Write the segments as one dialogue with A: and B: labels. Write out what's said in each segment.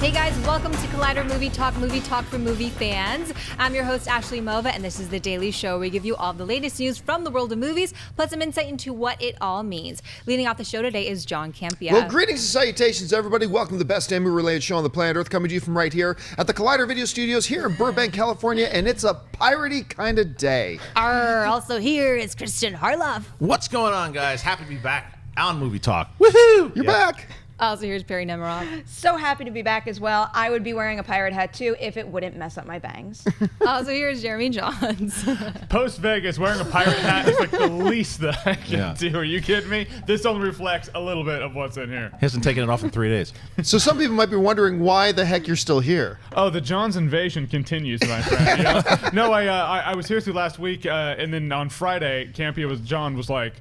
A: Hey guys, welcome to Collider Movie Talk for movie fans. I'm your host, Ashley Mova, and this is The Daily Show where we give you all the latest news from the world of movies, plus some insight into what it all means. Leading off the show today is John Campea.
B: Well, greetings and salutations, everybody. Welcome to the best movie-related show on the planet Earth, coming to you from right here at the Collider Video Studios here in Burbank, California, and it's a piratey kind of day.
A: Also here is Kristian Harloff.
C: What's going on, guys? Happy to be back on Movie Talk. Woohoo!
B: You're back.
A: Also here's Perri Nemiroff.
D: So happy to be back as well. I would be wearing a pirate hat too if it wouldn't mess up my bangs.
A: Also here's Jeremy Jahns.
E: Post Vegas, wearing a pirate hat is like the least that I can do. Are you kidding me? This only reflects a little bit of what's in here.
C: He hasn't taken it off in 3 days.
B: So some people might be wondering why the heck you're still here.
E: Oh, the Jahns invasion continues, my friend. You know? No, I was here through last week, and then on Friday, John was like,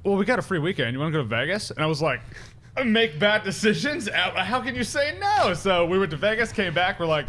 E: well, we got a free weekend. You want to go to Vegas? And I was like, make bad decisions? How can you say no? So we went to Vegas, came back, we're like,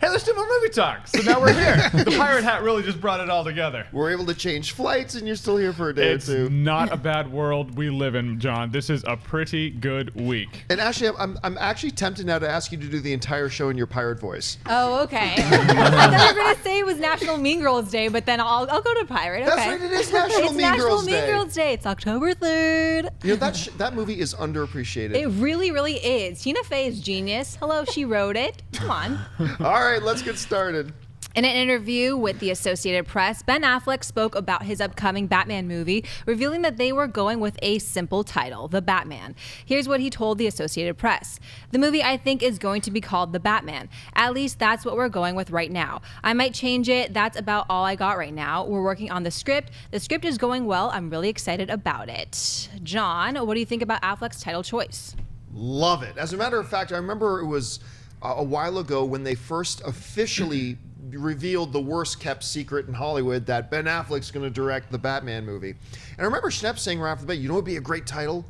E: hey, let's do more movie talk. So now we're here. The pirate hat really just brought it all together.
B: We're able to change flights, and you're still here for a day
E: It's
B: or two.
E: not a bad world we live in, John. This is a pretty good week.
B: And actually, I'm actually tempted now to ask you to do the entire show in your pirate voice.
A: Oh, okay. I thought you were going to say it was National Mean Girls Day, but then I'll go to pirate. Okay.
B: That's right, it is National
A: It's
B: Mean
A: National
B: Girls
A: Mean
B: Day.
A: Girls Day. It's October 3rd.
B: You know, that movie is underappreciated.
A: It really, really is. Tina Fey is genius. Hello, she wrote it. Come on.
B: All right, let's get started.
A: In an interview with the Associated Press, Ben Affleck spoke about his upcoming Batman movie, revealing that they were going with a simple title, The Batman. Here's what he told the Associated Press. The movie, I think, is going to be called The Batman. At least that's what we're going with right now. I might change it. That's about all I got right now. We're working on the script. The script is going well. I'm really excited about it. John, what do you think about Affleck's title choice?
B: Love it. As a matter of fact, I remember it was a while ago when they first officially revealed the worst kept secret in Hollywood that Ben Affleck's going to direct the Batman movie. And I remember Schnepp saying right off the bat, you know what would be a great title?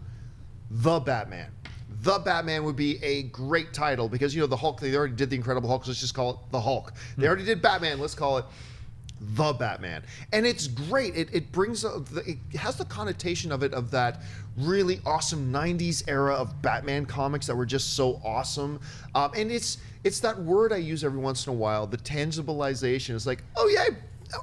B: The Batman. The Batman would be a great title because, you know, the Hulk, they already did the Incredible Hulk, so let's just call it the Hulk. They already did Batman, let's call it The Batman. And it's great. It brings it has the connotation of that really awesome 90s era of Batman comics that were just so awesome. And it's that word I use every once in a while, the tangibilization. It's like, oh yeah,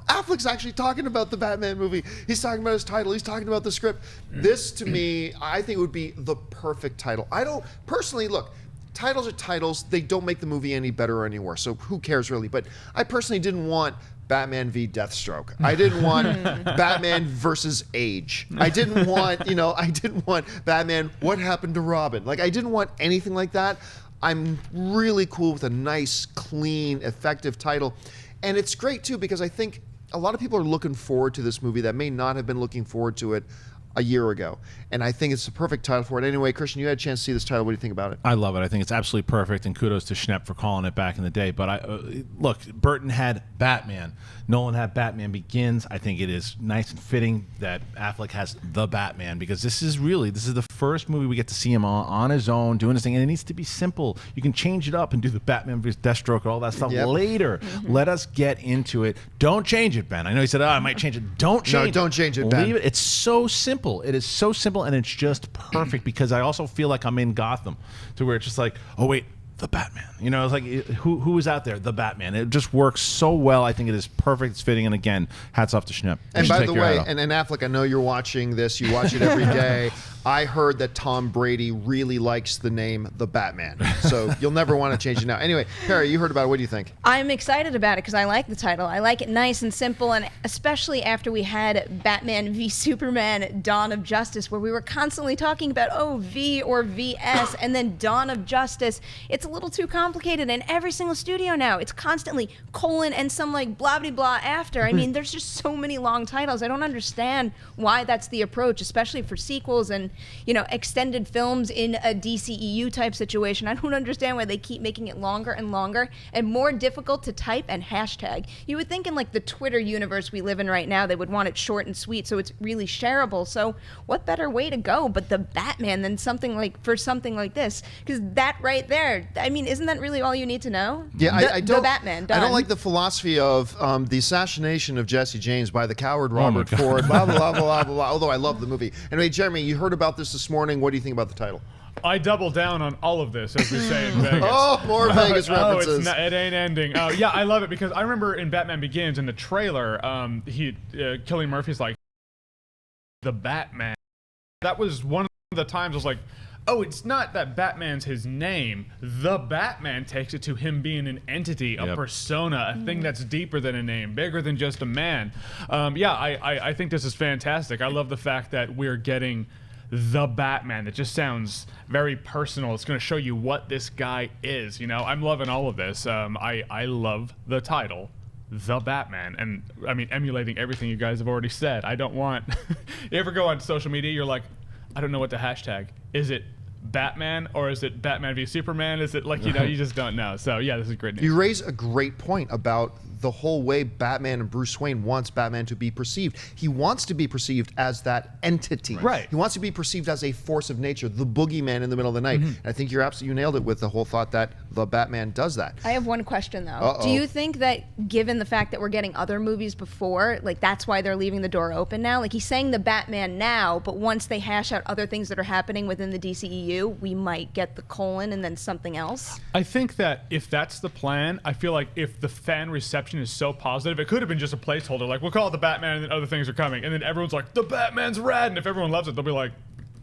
B: Affleck's actually talking about the Batman movie. He's talking about his title. He's talking about the script. This, to me, I think would be the perfect title. I don't personally look. Titles are titles. They don't make the movie any better or any worse. So who cares really? But I personally didn't want Batman v Deathstroke. I didn't want Batman versus Age. I didn't want Batman, what happened to Robin? Like, I didn't want anything like that. I'm really cool with a nice, clean, effective title. And it's great too because I think a lot of people are looking forward to this movie that may not have been looking forward to it a year ago. And I think it's the perfect title for it. Anyway, Kristian, you had a chance to see this title. What do you think about it?
C: I love it. I think it's absolutely perfect, and kudos to Schnepp for calling it back in the day. But look, Burton had Batman. Nolan had Batman Begins. I think it is nice and fitting that Affleck has The Batman because this is the first movie we get to see him on his own doing this thing, and it needs to be simple. You can change it up and do the Batman vs. Deathstroke and all that stuff later. Let us get into it. Don't change it, Ben. I know he said, I might change it. Don't change it.
B: No, don't change it, Ben.
C: Leave it. It's so simple. It is so simple, and it's just perfect because I also feel like I'm in Gotham to where it's just like, oh, wait, the Batman. You know, it's like, who is out there? The Batman. It just works so well. I think it is perfect. It's fitting. And again, hats off to Schnepp.
B: And by the way, and Affleck, I know you're watching this. You watch it every day. I heard that Tom Brady really likes the name The Batman. So you'll never want to change it now. Anyway, Perri, you heard about it. What do you think?
D: I'm excited about it because I like the title. I like it nice and simple, and especially after we had Batman v Superman Dawn of Justice, where we were constantly talking about, oh, V or VS, and then Dawn of Justice. It's a little too complicated, and every single studio now, it's constantly colon and some like blah, blah, blah after. I mean, there's just so many long titles. I don't understand why that's the approach, especially for sequels and, you know, extended films in a DCEU type situation. I don't understand why they keep making it longer and longer and more difficult to type and hashtag. You would think in like the Twitter universe we live in right now, they would want it short and sweet so it's really shareable. So what better way to go but the Batman than something like this? Because that right there, I mean, isn't that really all you need to know?
B: Yeah, I don't.
D: The Batman. Done.
B: I don't like the philosophy of the assassination of Jesse James by the coward Robert Ford. Blah blah blah blah blah blah. Although I love the movie. Anyway, Jeremy, you heard about this morning. What do you think about the title?
E: I double down on all of this, as we say in Vegas.
B: Oh, more Vegas references.
E: It ain't ending. Oh, yeah, I love it because I remember in Batman Begins, in the trailer, Cillian Murphy's like, the Batman. That was one of the times I was like, oh, it's not that Batman's his name. The Batman takes it to him being an entity, a persona, a thing that's deeper than a name, bigger than just a man. I think this is fantastic. I love the fact that we're getting the Batman. It just sounds very personal. It's going to show you what this guy is. You know, I'm loving all of this. I love the title, The Batman, and I mean, emulating everything you guys have already said. I don't want. You ever go on social media? You're like, I don't know what to hashtag. Is it Batman or is it Batman v Superman? Is it like, you know, you just don't know. So yeah, this is great news.
B: You raise a great point about the whole way Batman and Bruce Wayne wants Batman to be perceived. He wants to be perceived as that entity.
E: Right.
B: He wants to be perceived as a force of nature, the boogeyman in the middle of the night. And I think you nailed it with the whole thought that the Batman does that.
D: I have one question though. Do you think that given the fact that we're getting other movies before, like that's why they're leaving the door open now? Like he's saying the Batman now, but once they hash out other things that are happening within the DCEU, we might get the colon and then something else?
E: I think that if that's the plan, I feel like if the fan reception is so positive, it could have been just a placeholder. Like, we'll call it the Batman and then other things are coming. And then everyone's like, the Batman's rad. And if everyone loves it, they'll be like,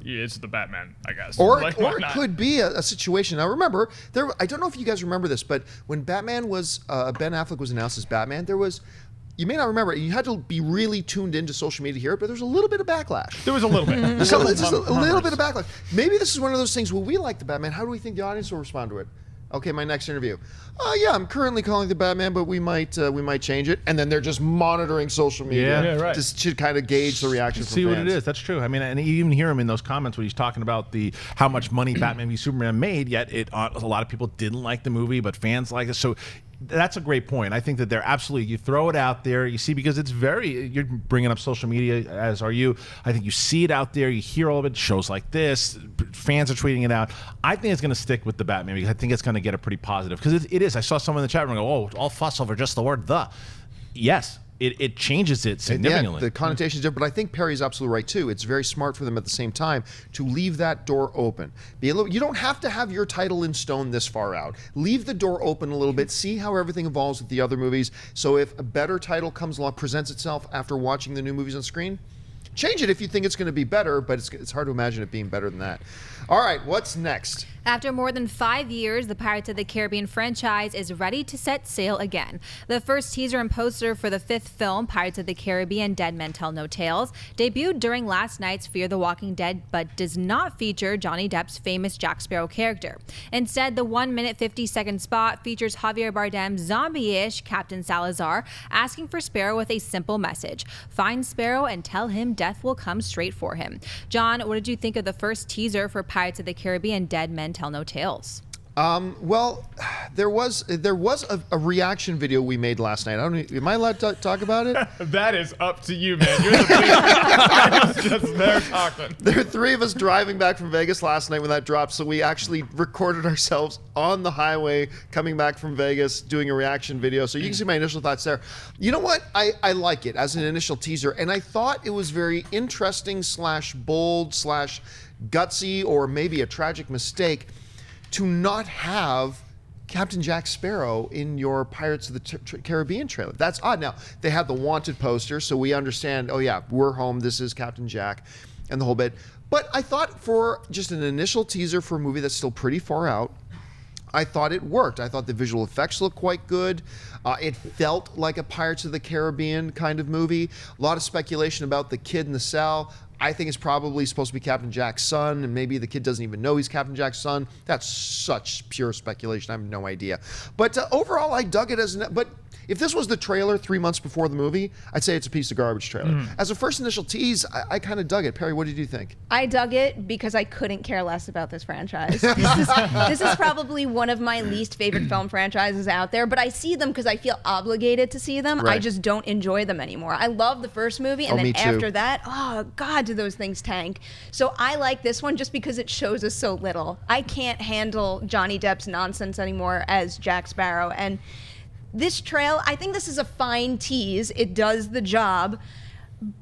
E: yeah, it's the Batman, I guess.
B: Or,
E: like,
B: or it could be a situation. Now, remember, I don't know if you guys remember this, but when Batman was, Ben Affleck was announced as Batman, there was, you may not remember, you had to be really tuned into social media to hear it, but there was a little bit of backlash.
E: There was a little bit.
B: Just a little bit of backlash. Maybe this is one of those things where we like the Batman. How do we think the audience will respond to it? Okay, my next interview. Yeah, I'm currently calling the Batman, but we might change it. And then they're just monitoring social media,
C: Yeah, right.
B: just to kind of gauge the reaction from
C: See
B: fans.
C: what it is. That's true. I mean, and you even hear him in those comments when he's talking about how much money Batman v Superman made. Yet a lot of people didn't like the movie, but fans like it. So that's a great point. I think that they're absolutely, you throw it out there, you see, because it's you're bringing up social media, as are you. I think you see it out there, you hear all of it, shows like this, fans are tweeting it out. I think it's going to stick with the Batman because I think it's going to get a pretty positive, because it is. I saw someone in the chat room go, oh, all fuss over just the word the. Yes. It changes it significantly.
B: Yeah, the connotation is different, but I think Perry's absolutely right too. It's very smart for them at the same time to leave that door open. You don't have to have your title in stone this far out. Leave the door open a little bit. See how everything evolves with the other movies. So if a better title comes along, presents itself after watching the new movies on screen, change it if you think it's going to be better, but it's hard to imagine it being better than that. All right, what's next?
A: After more than 5 years, the Pirates of the Caribbean franchise is ready to set sail again. The first teaser and poster for the 5th film, Pirates of the Caribbean Dead Men Tell No Tales, debuted during last night's Fear the Walking Dead, but does not feature Johnny Depp's famous Jack Sparrow character. Instead, the 1-minute 50-second spot features Javier Bardem's zombie-ish Captain Salazar asking for Sparrow with a simple message: find Sparrow and tell him death will come straight for him. John, what did you think of the first teaser for Pirates of the Caribbean Dead Men Tell No Tales?
B: Well, there was a reaction video we made last night. Am I allowed to talk about it?
E: That is up to you, man. You're the leader. I was just there talking.
B: There were 3 of us driving back from Vegas last night when that dropped, so we actually recorded ourselves on the highway coming back from Vegas doing a reaction video. So you can see my initial thoughts there. You know what? I like it as an initial teaser, and I thought it was very interesting / bold / gutsy, or maybe a tragic mistake to not have Captain Jack Sparrow in your Pirates of the Caribbean trailer. That's odd. Now, they had the wanted poster, so we understand, oh yeah, we're home, this is Captain Jack, and the whole bit. But I thought for just an initial teaser for a movie that's still pretty far out, I thought it worked. I thought the visual effects looked quite good. It felt like a Pirates of the Caribbean kind of movie. A lot of speculation about the kid in the cell. I think it's probably supposed to be Captain Jack's son, and maybe the kid doesn't even know he's Captain Jack's son. That's such pure speculation. I have no idea. But overall, I dug it but if this was the trailer 3 months before the movie, I'd say it's a piece of garbage trailer. As a first initial tease, I kind of dug it. Perry, what did you think?
D: I dug it because I couldn't care less about this franchise. This is probably one of my least favorite film franchises out there, but I see them because I feel obligated to see them.
B: Right.
D: I just don't enjoy them anymore. I love the first movie, and
B: me
D: then
B: too.
D: after that, oh God, do those things tank. So I like this one just because it shows us so little. I can't handle Johnny Depp's nonsense anymore as Jack Sparrow, and this trail, I think this is a fine tease. It does the job.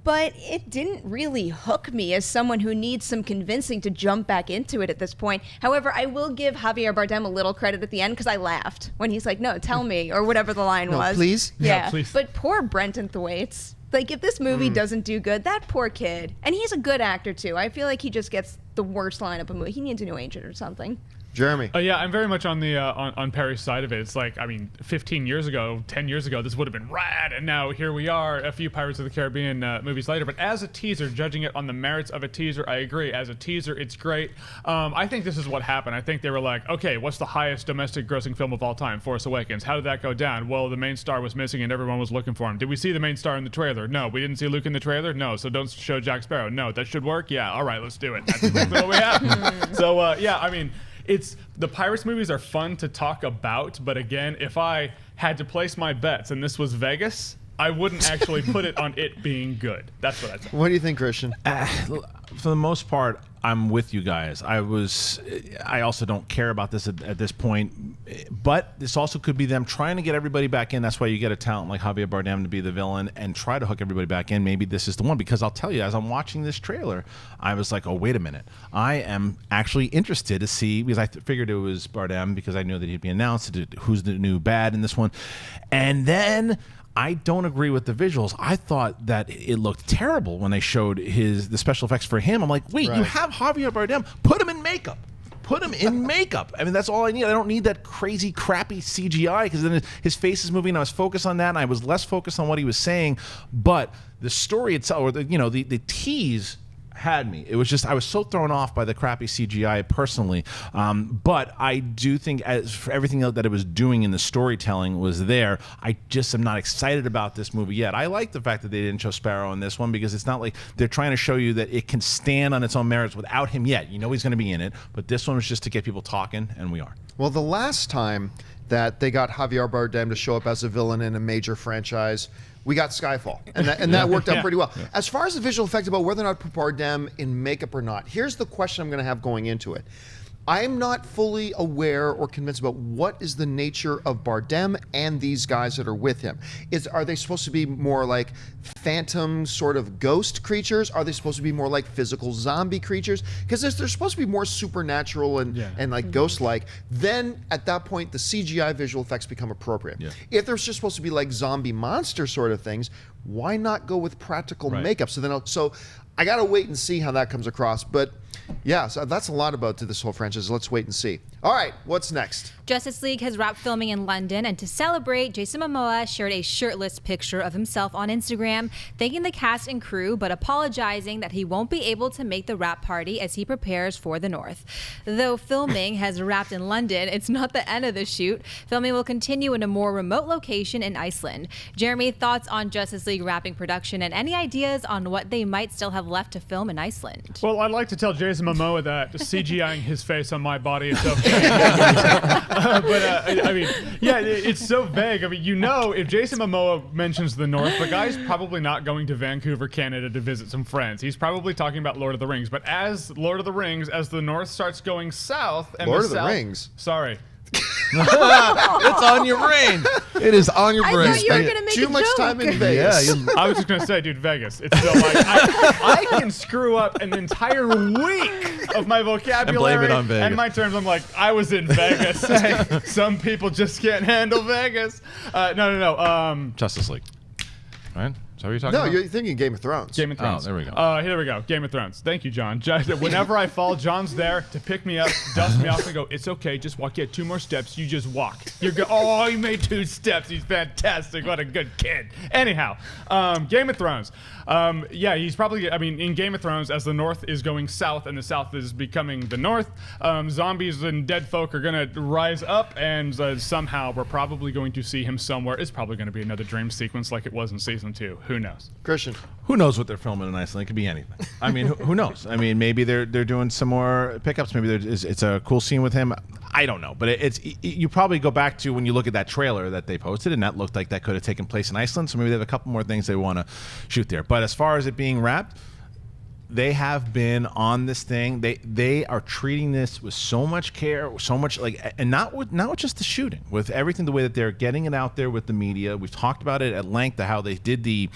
D: but it didn't really hook me as someone who needs some convincing to jump back into it at this point. However, I will give Javier Bardem a little credit at the end because I laughed when he's like, no, tell me, or whatever the line was.
B: Please?
D: Yeah,
E: please.
D: But poor Brenton Thwaites. Like, if this movie doesn't do good, that poor kid, and he's a good actor too. I feel like he just gets the worst lineup of movie. He needs a new agent or something.
B: Jeremy.
E: Yeah, I'm very much on the on Perry's side of it. It's like, I mean, 15 years ago, 10 years ago, this would have been rad, and now here we are, a few Pirates of the Caribbean movies later. But as a teaser, judging it on the merits of a teaser, I agree. As a teaser, it's great. I think this is what happened. I think they were like, okay, what's the highest domestic grossing film of all time? Force Awakens. How did that go down? Well, the main star was missing, and everyone was looking for him. Did we see the main star in the trailer? No. We didn't see Luke in the trailer? No. So don't show Jack Sparrow? No. That should work? Yeah. All right, let's do it. That's exactly what we have. So, yeah, I mean, the Pirates movies are fun to talk about, but again, if I had to place my bets and this was Vegas, I wouldn't actually put it on it being good. That's what I'd say.
B: What do you think, Kristian?
C: For the most part, I'm with you guys. I also don't care about this at this point, but this also could be them trying to get everybody back in. That's why you get a talent like Javier Bardem to be the villain and try to hook everybody back in. Maybe this is the one, because I'll tell you, as I'm watching this trailer, I was like, oh, wait a minute. I am actually interested to see, because I figured it was Bardem because I knew that he'd be announced, who's the new bad in this one. And then I don't agree with the visuals. I thought that it looked terrible when they showed the special effects for him. I'm like, wait, you have Javier Bardem. Put him in makeup. Put him in makeup. I mean, that's all I need. I don't need that crazy, crappy CGI, because then his face is moving. And I was focused on that, and I was less focused on what he was saying. But the story itself, or the tease, had me. It was just, I was so thrown off by the crappy CGI personally. But I do think, as for everything else that it was doing in the storytelling was there, I just am not excited about this movie yet. I like the fact that they didn't show Sparrow in this one, because it's not like they're trying to show you that it can stand on its own merits without him yet. You know he's going to be in it, but this one was just to get people talking, and we are.
B: Well, the last time that they got Javier Bardem to show up as a villain in a major franchise, we got Skyfall, and that worked out pretty well. As far as the visual effect about whether or not to put Bardem in makeup or not, here's the question I'm going to have going into it. I'm not fully aware or convinced about what is the nature of Bardem and these guys that are with him. Are they supposed to be more like phantom sort of ghost creatures? Are they supposed to be more like physical zombie creatures? Because they're supposed to be more supernatural and like ghost-like. Then at that point, the CGI visual effects become appropriate. Yeah. If they're just supposed to be like zombie monster sort of things, why not go with practical makeup? So I got to wait and see how that comes across. But yeah, so that's a lot about this whole franchise. Let's wait and see. All right, what's next?
A: Justice League has wrapped filming in London, and to celebrate, Jason Momoa shared a shirtless picture of himself on Instagram, thanking the cast and crew, but apologizing that he won't be able to make the wrap party as he prepares for the North. Though filming has wrapped in London, it's not the end of the shoot. Filming will continue in a more remote location in Iceland. Jeremy, thoughts on Justice League wrapping production, and any ideas on what they might still have left to film in Iceland?
E: Well, I'd like to tell Jason Momoa that CGIing his face on my body is okay. I mean, yeah, it's so vague. I mean, if Jason Momoa mentions the North, the guy's probably not going to Vancouver, Canada to visit some friends. He's probably talking about Lord of the Rings. But as Lord of the Rings, as the North starts going south, and
B: Lord of the Rings.
E: Sorry.
C: It's on your brain. It is on your brain.
D: I thought you were gonna make
B: Too much
D: joke.
B: time in Vegas.
C: Yeah,
E: I was just gonna say, dude, Vegas. It's still like I can screw up an entire week of my vocabulary
C: and blame it on Vegas.
E: and my terms. I'm like, I was in Vegas. Some people just can't handle Vegas. No.
C: Justice League. Right? Is that what you're talking
B: No,
C: about?
B: you're thinking Game of Thrones.
E: Game of Thrones.
C: Oh, there we go.
E: Here we go. Game of Thrones. Thank you, John. Whenever I fall, John's there to pick me up, dust me off, and go, it's okay, just walk. Get 2 more steps. You just walk. Oh, he made 2 steps. He's fantastic. What a good kid. Anyhow, Game of Thrones. Yeah, he's probably, in Game of Thrones, as the North is going south and the South is becoming the North, zombies and dead folk are going to rise up, and somehow we're probably going to see him somewhere. It's probably going to be another dream sequence like it was in season 2. Who knows?
B: Kristian.
C: Who knows what they're filming in Iceland? It could be anything. I mean, who knows? I mean, maybe they're doing some more pickups. Maybe it's a cool scene with him. I don't know. But you probably go back to when you look at that trailer that they posted, and that looked like that could have taken place in Iceland. So maybe they have a couple more things they want to shoot there. But as far as it being wrapped, they have been on this thing. They are treating this with so much care, so much and not with just the shooting, with everything, the way that they're getting it out there with the media. We've talked about it at length, how they did the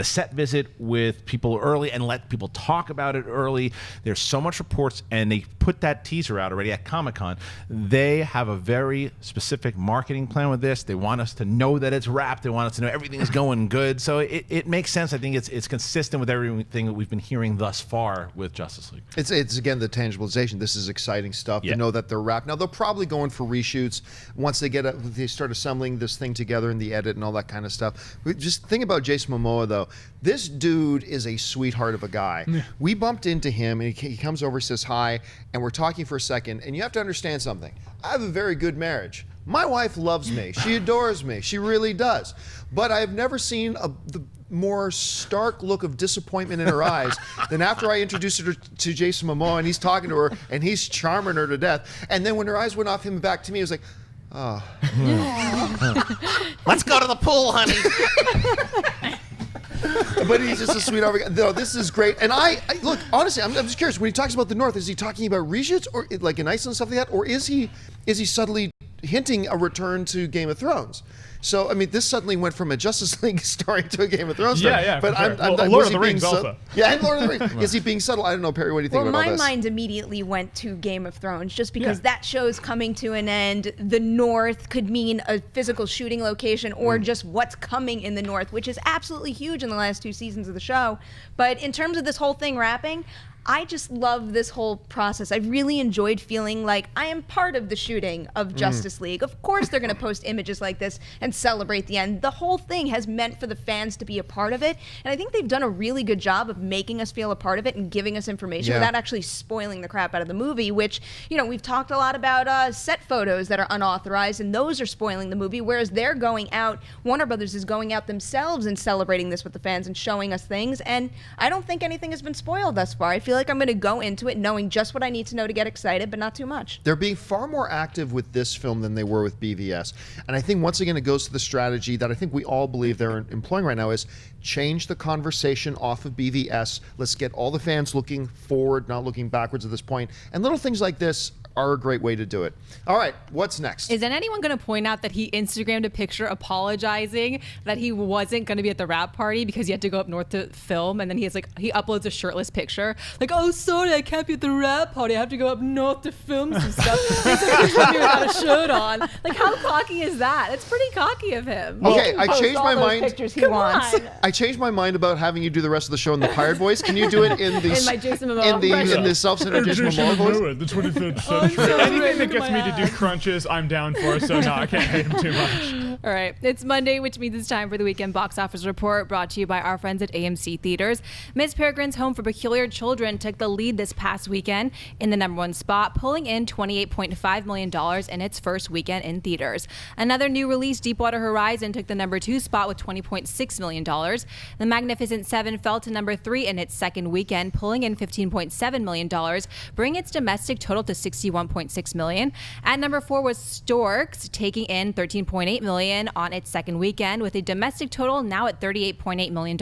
C: set visit with people early and let people talk about it early. There's so much reports, and they put that teaser out already at Comic-Con. They have a very specific marketing plan with this. They want us to know that it's wrapped. They want us to know everything is going good. So it makes sense. I think it's consistent with everything that we've been hearing thus far with Justice League.
B: It's again the tangibilization. This is exciting stuff to know that they're wrapped. Now they'll probably go in for reshoots once they start assembling this thing together in the edit and all that kind of stuff. Just think about Jason Momoa though. This dude is a sweetheart of a guy. Yeah. We bumped into him and he comes over, says hi, and we're talking for a second. And you have to understand something. I have a very good marriage. My wife loves me. She adores me. She really does. But I've never seen the more stark look of disappointment in her eyes than after I introduced her to Jason Momoa, and he's talking to her, and he's charming her to death. And then when her eyes went off him and back to me, it was like, oh.
C: Let's go to the pool, honey.
B: But he's just a sweetheart. No, this is great. And I look, honestly, I'm just curious. When he talks about the North, is he talking about reshoots, or like in Iceland and stuff like that, or is he subtly hinting a return to Game of Thrones? So, I mean, this suddenly went from a Justice League story to a Game of Thrones story.
E: Yeah,
B: but
E: sure.
B: I'm
E: Lord of the Rings also.
B: Yeah, and Lord of the Rings. Is he being subtle? I don't know, Perri, what do you think about all this?
D: My mind immediately went to Game of Thrones, just because that show's coming to an end. The North could mean a physical shooting location, or just what's coming in the North, which is absolutely huge in the last 2 seasons of the show. But in terms of this whole thing wrapping, I just love this whole process. I really enjoyed feeling like I am part of the shooting of Justice League. Of course they're going to post images like this and celebrate the end. The whole thing has meant for the fans to be a part of it. And I think they've done a really good job of making us feel a part of it and giving us information without actually spoiling the crap out of the movie, which, you know, we've talked a lot about set photos that are unauthorized, and those are spoiling the movie, whereas they're going out, Warner Brothers is going out themselves and celebrating this with the fans and showing us things. And I don't think anything has been spoiled thus far. I feel like I'm going to go into it knowing just what I need to know to get excited, but not too much.
B: They're being far more active with this film than they were with BVS. And I think once again it goes to the strategy that I think we all believe they're employing right now is change the conversation off of BVS. Let's get all the fans looking forward, not looking backwards at this point. And little things like this are a great way to do it. All right, what's next?
A: Isn't anyone going to point out that he Instagrammed a picture apologizing that he wasn't going to be at the wrap party because he had to go up north to film, and then he uploads a shirtless picture, like, oh, sorry, I can't be at the wrap party. I have to go up north to film some stuff. It's a picture of me without a shirt on. Like, how cocky is that? It's pretty cocky of him.
B: Okay, I changed my mind.
D: Pictures he wants.
B: I changed my mind about having you do the rest of the show in the pirate voice. Can you do it in the
A: in my Jason Momoa
B: in the self-centered Jason Momoa voice?
E: The 23rd century. Anything that gets me to do crunches, I'm down for. So no, I can't hate him too much.
A: All right, it's Monday, which means it's time for the weekend box office report, brought to you by our friends at AMC Theaters. Miss Peregrine's Home for Peculiar Children took the lead this past weekend in the #1 spot, pulling in $28.5 million in its first weekend in theaters. Another new release, Deepwater Horizon, took the #2 spot with $20.6 million. The Magnificent Seven fell to #3 in its second weekend, pulling in $15.7 million, bringing its domestic total to $61.6 million. At #4 was Storks, taking in $13.8 million on its second weekend, with a domestic total now at $38.8 million.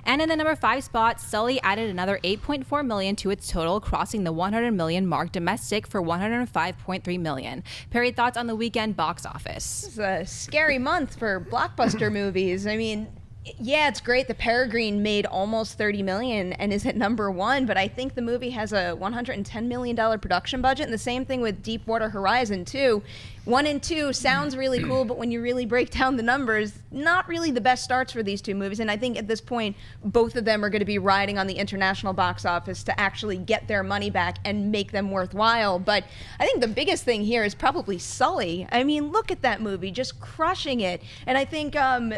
A: And in the #5 spot, Sully added another $8.4 million to its total, crossing the $100 million mark domestic for $105.3 million. Perri, thoughts on the weekend box office?
D: It's a scary month for blockbuster movies. I mean, yeah, it's great. The Peregrine made almost $30 million and is at #1, but I think the movie has a $110 million production budget, and the same thing with Deepwater Horizon, too. 1 and 2 sounds really cool, but when you really break down the numbers, not really the best starts for these two movies. And I think at this point, both of them are going to be riding on the international box office to actually get their money back and make them worthwhile. But I think the biggest thing here is probably Sully. I mean, look at that movie, just crushing it. And I think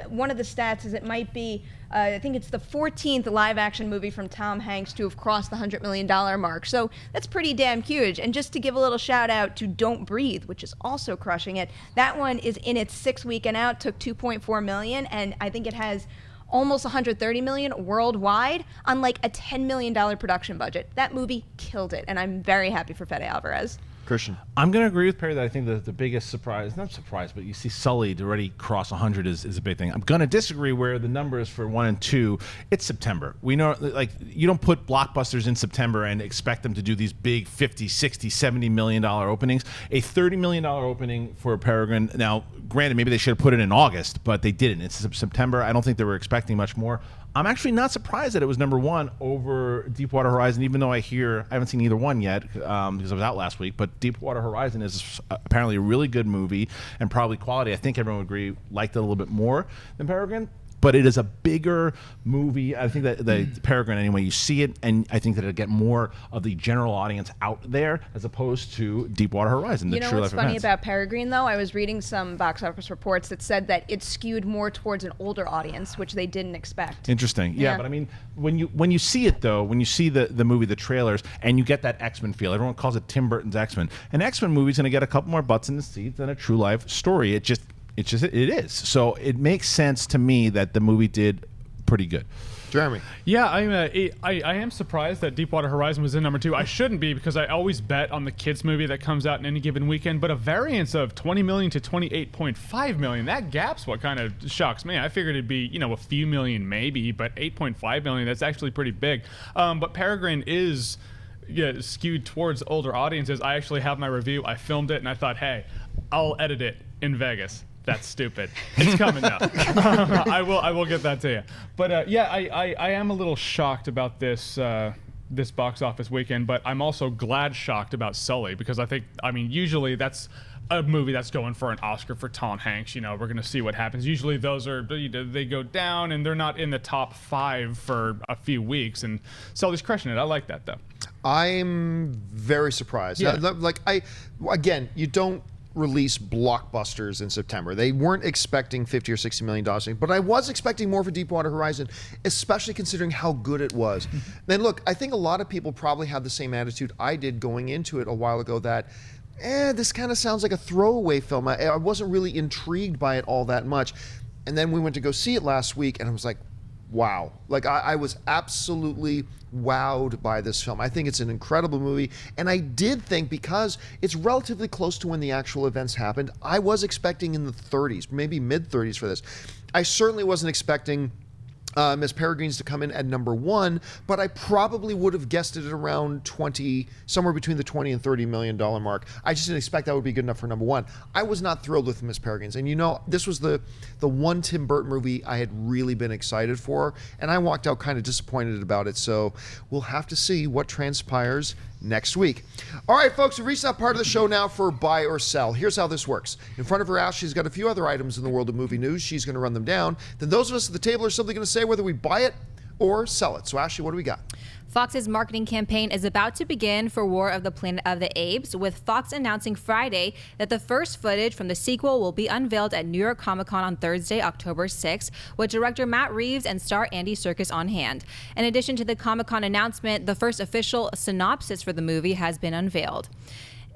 D: one of the stats is it might be, I think it's the 14th live-action movie from Tom Hanks to have crossed the $100 million mark. So that's pretty damn huge. And just to give a little shout-out to Don't Breathe, which is also crushing it. That one is in its 6th weekend out, took $2.4 million, and I think it has almost $130 million worldwide on like a $10 million production budget. That movie killed it, and I'm very happy for Fede Alvarez.
B: Christian.
C: I'm going to agree with Perri that I think that the biggest surprise, not surprise, but you see Sully to already cross 100 is a big thing. I'm going to disagree where the numbers for 1 and 2, it's September. We know, like, you don't put blockbusters in September and expect them to do these big 50, 60, $70 million openings. A $30 million opening for Peregrine. Now, granted, maybe they should have put it in August, but they didn't. It's September. I don't think they were expecting much more. I'm actually not surprised that it was number 1 over Deepwater Horizon, even though I haven't seen either one yet because I was out last week. But Deepwater Horizon is apparently a really good movie and probably quality. I think everyone would agree, liked it a little bit more than Peregrine. But it is a bigger movie. I think that the Peregrine, anyway, you see it, and I think that it'll get more of the general audience out there as opposed to Deepwater Horizon.
D: You know what's funny about Peregrine, though? I was reading some box office reports that said that it skewed more towards an older audience, which they didn't expect.
C: Interesting. Yeah, but I mean, when you see it, though, when you see the movie, the trailers, and you get that X-Men feel, everyone calls it Tim Burton's X-Men. An X-Men movie's going to get a couple more butts in the seats than a true life story. It is. So it makes sense to me that the movie did pretty good.
B: Jeremy.
E: Yeah, I am surprised that Deepwater Horizon was in number 2. I shouldn't be because I always bet on the kids movie that comes out in any given weekend. But a variance of 20 million to 28.5 million, that gap's what kind of shocks me. I figured it'd be a few million maybe, but 8.5 million, that's actually pretty big. But Peregrine is skewed towards older audiences. I actually have my review. I filmed it and I thought, hey, I'll edit it in Vegas. That's stupid. It's coming though. I will get that to you. But I am a little shocked about this box office weekend, but I'm also glad shocked about Sully because usually that's a movie that's going for an Oscar for Tom Hanks. We're going to see what happens. Usually those they go down and they're not in the top 5 for a few weeks, and Sully's crushing it. I like that though.
B: I'm very surprised.
E: Yeah.
B: You don't release blockbusters in September. They weren't expecting $50 or $60 million, but I was expecting more for Deepwater Horizon, especially considering how good it was. Then look, I think a lot of people probably had the same attitude I did going into it a while ago that this kind of sounds like a throwaway film. I wasn't really intrigued by it all that much. And then we went to go see it last week and I was like, wow. Like I was absolutely wowed by this film. I think it's an incredible movie. And I did think, because it's relatively close to when the actual events happened, I was expecting in the 30s, maybe mid-30s for this. I certainly wasn't expecting Miss Peregrine's to come in at number 1, but I probably would have guessed it at around 20, somewhere between the 20 and $30 million mark. I just didn't expect that would be good enough for number 1. I was not thrilled with Miss Peregrine's, and this was the one Tim Burton movie I had really been excited for, and I walked out kind of disappointed about it. So we'll have to see what transpires next week. All right, folks, we've reached that part of the show now for buy or sell. Here's how this works. In front of her house, she's got a few other items in the world of movie news. She's going to run them down. Then those of us at the table are simply going to say whether we buy it or sell it. So, Ashley, what do we got?
A: Fox's marketing campaign is about to begin for War of the Planet of the Apes, with Fox announcing Friday that the first footage from the sequel will be unveiled at New York Comic Con on Thursday, October 6th, with director Matt Reeves and star Andy Serkis on hand. In addition to the Comic Con announcement, the first official synopsis for the movie has been unveiled.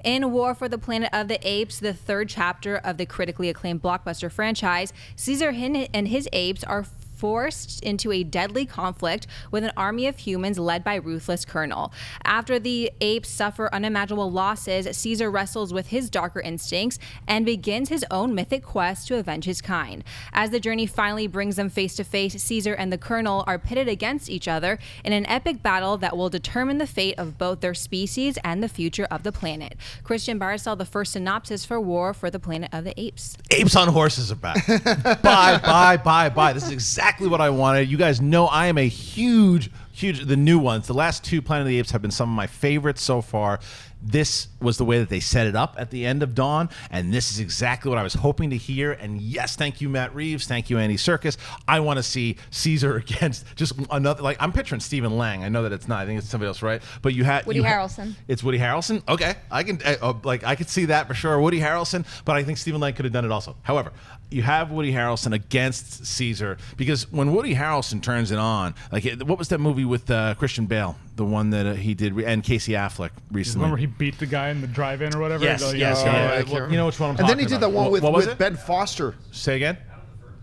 A: In War for the Planet of the Apes, the third chapter of the critically acclaimed blockbuster franchise, Caesar and his apes are forced into a deadly conflict with an army of humans led by ruthless Colonel. After the apes suffer unimaginable losses, Caesar wrestles with his darker instincts and begins his own mythic quest to avenge his kind. As the journey finally brings them face to face, Caesar and the Colonel are pitted against each other in an epic battle that will determine the fate of both their species and the future of the planet. Christian Barisal, the first synopsis for War for the Planet of the Apes.
C: Apes on horses are back. Bye. This is exactly what I wanted. You guys know I am a huge, the new ones. The last 2 Planet of the Apes have been some of my favorites so far. This was the way that they set it up at the end of Dawn, and this is exactly what I was hoping to hear. And yes, thank you, Matt Reeves. Thank you, Andy Serkis. I want to see Caesar against just another, like, I'm picturing Stephen Lang. I know that it's not. I think it's somebody else, right? But
D: Woody Harrelson.
C: It's Woody Harrelson? Okay. I could see that for sure. Woody Harrelson, but I think Stephen Lang could have done it also. However, you have Woody Harrelson against Caesar, because when Woody Harrelson turns it on, like, what was that movie with Christian Bale? The one that he did, and Casey Affleck recently.
E: Remember he beat the guy in the drive-in or whatever?
C: Yes.
E: Yeah.
C: You know which one I'm talking about.
B: And then he did that one with Ben Foster.
C: Say again?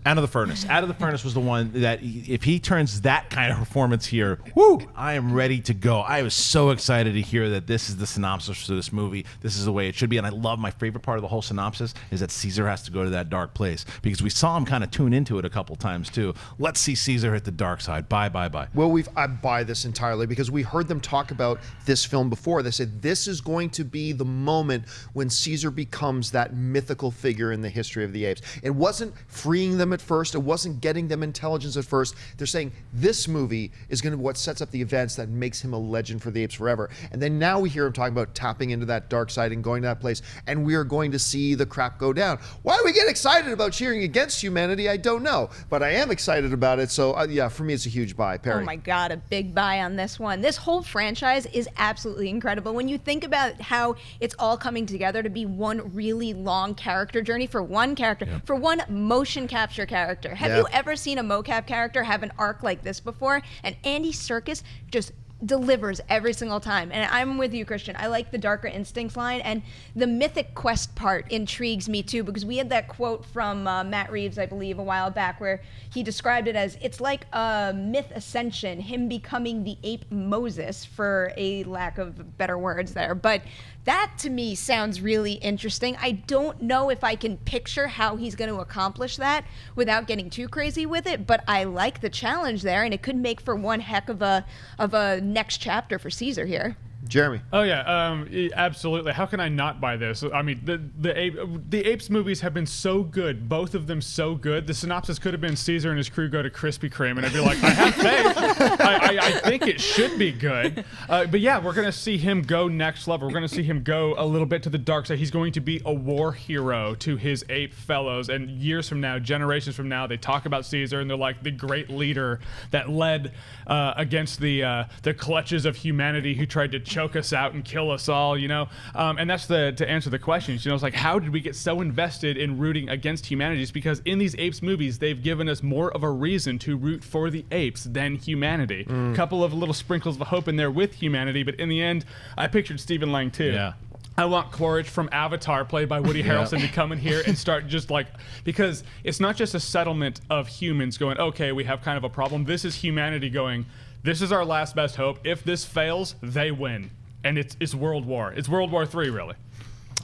C: Out of the Furnace. Out of the Furnace was the one that if he turns that kind of performance here, whoo, I am ready to go. I was so excited to hear that this is the synopsis for this movie. This is the way it should be. And I love my favorite part of the whole synopsis is that Caesar has to go to that dark place because we saw him kind of tune into it a couple times too. Let's see Caesar hit the dark side. Bye, bye, bye.
B: Well, I buy this entirely because we heard them talk about this film before. They said this is going to be the moment when Caesar becomes that mythical figure in the history of the apes. It wasn't freeing them at first. It wasn't getting them intelligence at first. They're saying this movie is going to be what sets up the events that makes him a legend for the apes forever. And then now we hear him talking about tapping into that dark side and going to that place, and we are going to see the crap go down. Why we get excited about cheering against humanity, I don't know, but I am excited about it. So yeah, for me, it's a huge buy. Perri.
D: Oh my God, a big buy on this one. This whole franchise is absolutely incredible. When you think about how it's all coming together to be one really long character journey for one character, for one motion capture character. Have you ever seen a mocap character have an arc like this before? And Andy Serkis just delivers every single time. And I'm with you, Kristian. I like the Darker Instincts line, and the mythic quest part intrigues me too, because we had that quote from Matt Reeves, I believe, a while back, where he described it as it's like a myth ascension, him becoming the ape Moses, for a lack of better words there. But that to me sounds really interesting. I don't know if I can picture how he's going to accomplish that without getting too crazy with it, but I like the challenge there, and it could make for one heck of a next chapter for Caesar here.
B: Jeremy.
E: Oh yeah, absolutely. How can I not buy this? I mean, the Apes movies have been so good, both of them so good. The synopsis could have been Caesar and his crew go to Krispy Kreme, and I'd be like, I have faith. I think it should be good. But yeah, we're gonna see him go next level. We're gonna see him go a little bit to the dark side. He's going to be a war hero to his ape fellows. And years from now, generations from now, they talk about Caesar, and they're like the great leader that led against the clutches of humanity who tried to choke us out and kill us all, you know. And that's to answer the questions. You know, it's like, how did we get so invested in rooting against humanity? It's because in these Apes movies, they've given us more of a reason to root for the apes than humanity. A couple of little sprinkles of hope in there with humanity, but in the end, I pictured Stephen Lang too.
C: Yeah.
E: I want Quaritch from Avatar, played by Woody Harrelson, to come in here and start just like, because it's not just a settlement of humans going, okay, we have kind of a problem. This is humanity going, this is our last best hope. If this fails, they win. And it's World War. It's World War III, really.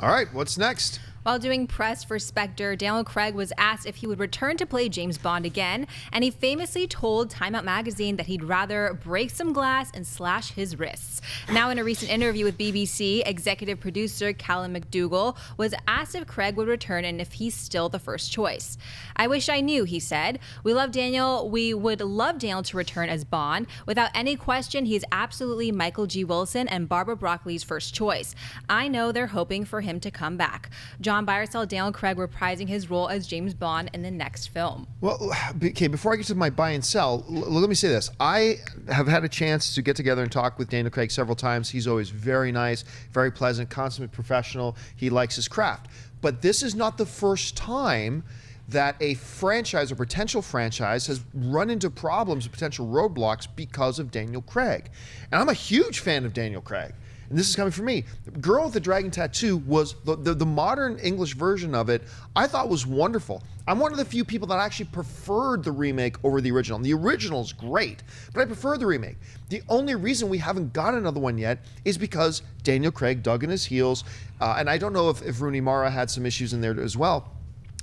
B: All right, what's next?
A: While doing press for Spectre, Daniel Craig was asked if he would return to play James Bond again, and he famously told Time Out magazine that he'd rather break some glass and slash his wrists. Now, in a recent interview with BBC, executive producer Callum McDougall was asked if Craig would return and if he's still the first choice. I wish I knew, he said. We love Daniel. We would love Daniel to return as Bond. Without any question, he's absolutely Michael G. Wilson and Barbara Broccoli's first choice. I know they're hoping for him to come back. John Byer saw Daniel Craig reprising his role as James Bond in the next film.
B: Well, okay, before I get to my buy and sell, let me say this. I have had a chance to get together and talk with Daniel Craig several times. He's always very nice, very pleasant, consummate professional. He likes his craft. But this is not the first time that a franchise or potential franchise has run into problems, potential roadblocks because of Daniel Craig. And I'm a huge fan of Daniel Craig. And this is coming from me. Girl with the Dragon Tattoo was the modern English version of it, I thought was wonderful. I'm one of the few people that actually preferred the remake over the original. And the original is great, but I prefer the remake. The only reason we haven't got another one yet is because Daniel Craig dug in his heels. And I don't know if Rooney Mara had some issues in there as well.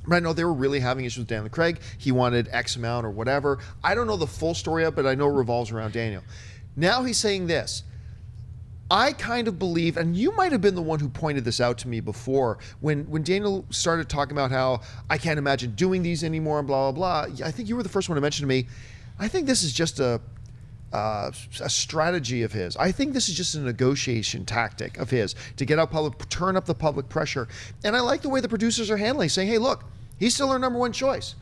B: But I know they were really having issues with Daniel Craig. He wanted X amount or whatever. I don't know the full story of it, but I know it revolves around Daniel. Now he's saying this. I kind of believe, and you might have been the one who pointed this out to me before, when Daniel started talking about how I can't imagine doing these anymore and blah, blah, blah. I think you were the first one to mention to me, I think this is just a strategy of his. I think this is just a negotiation tactic of his to get out turn up the public pressure. And I like the way the producers are handling, saying, hey, look, he's still our number one choice.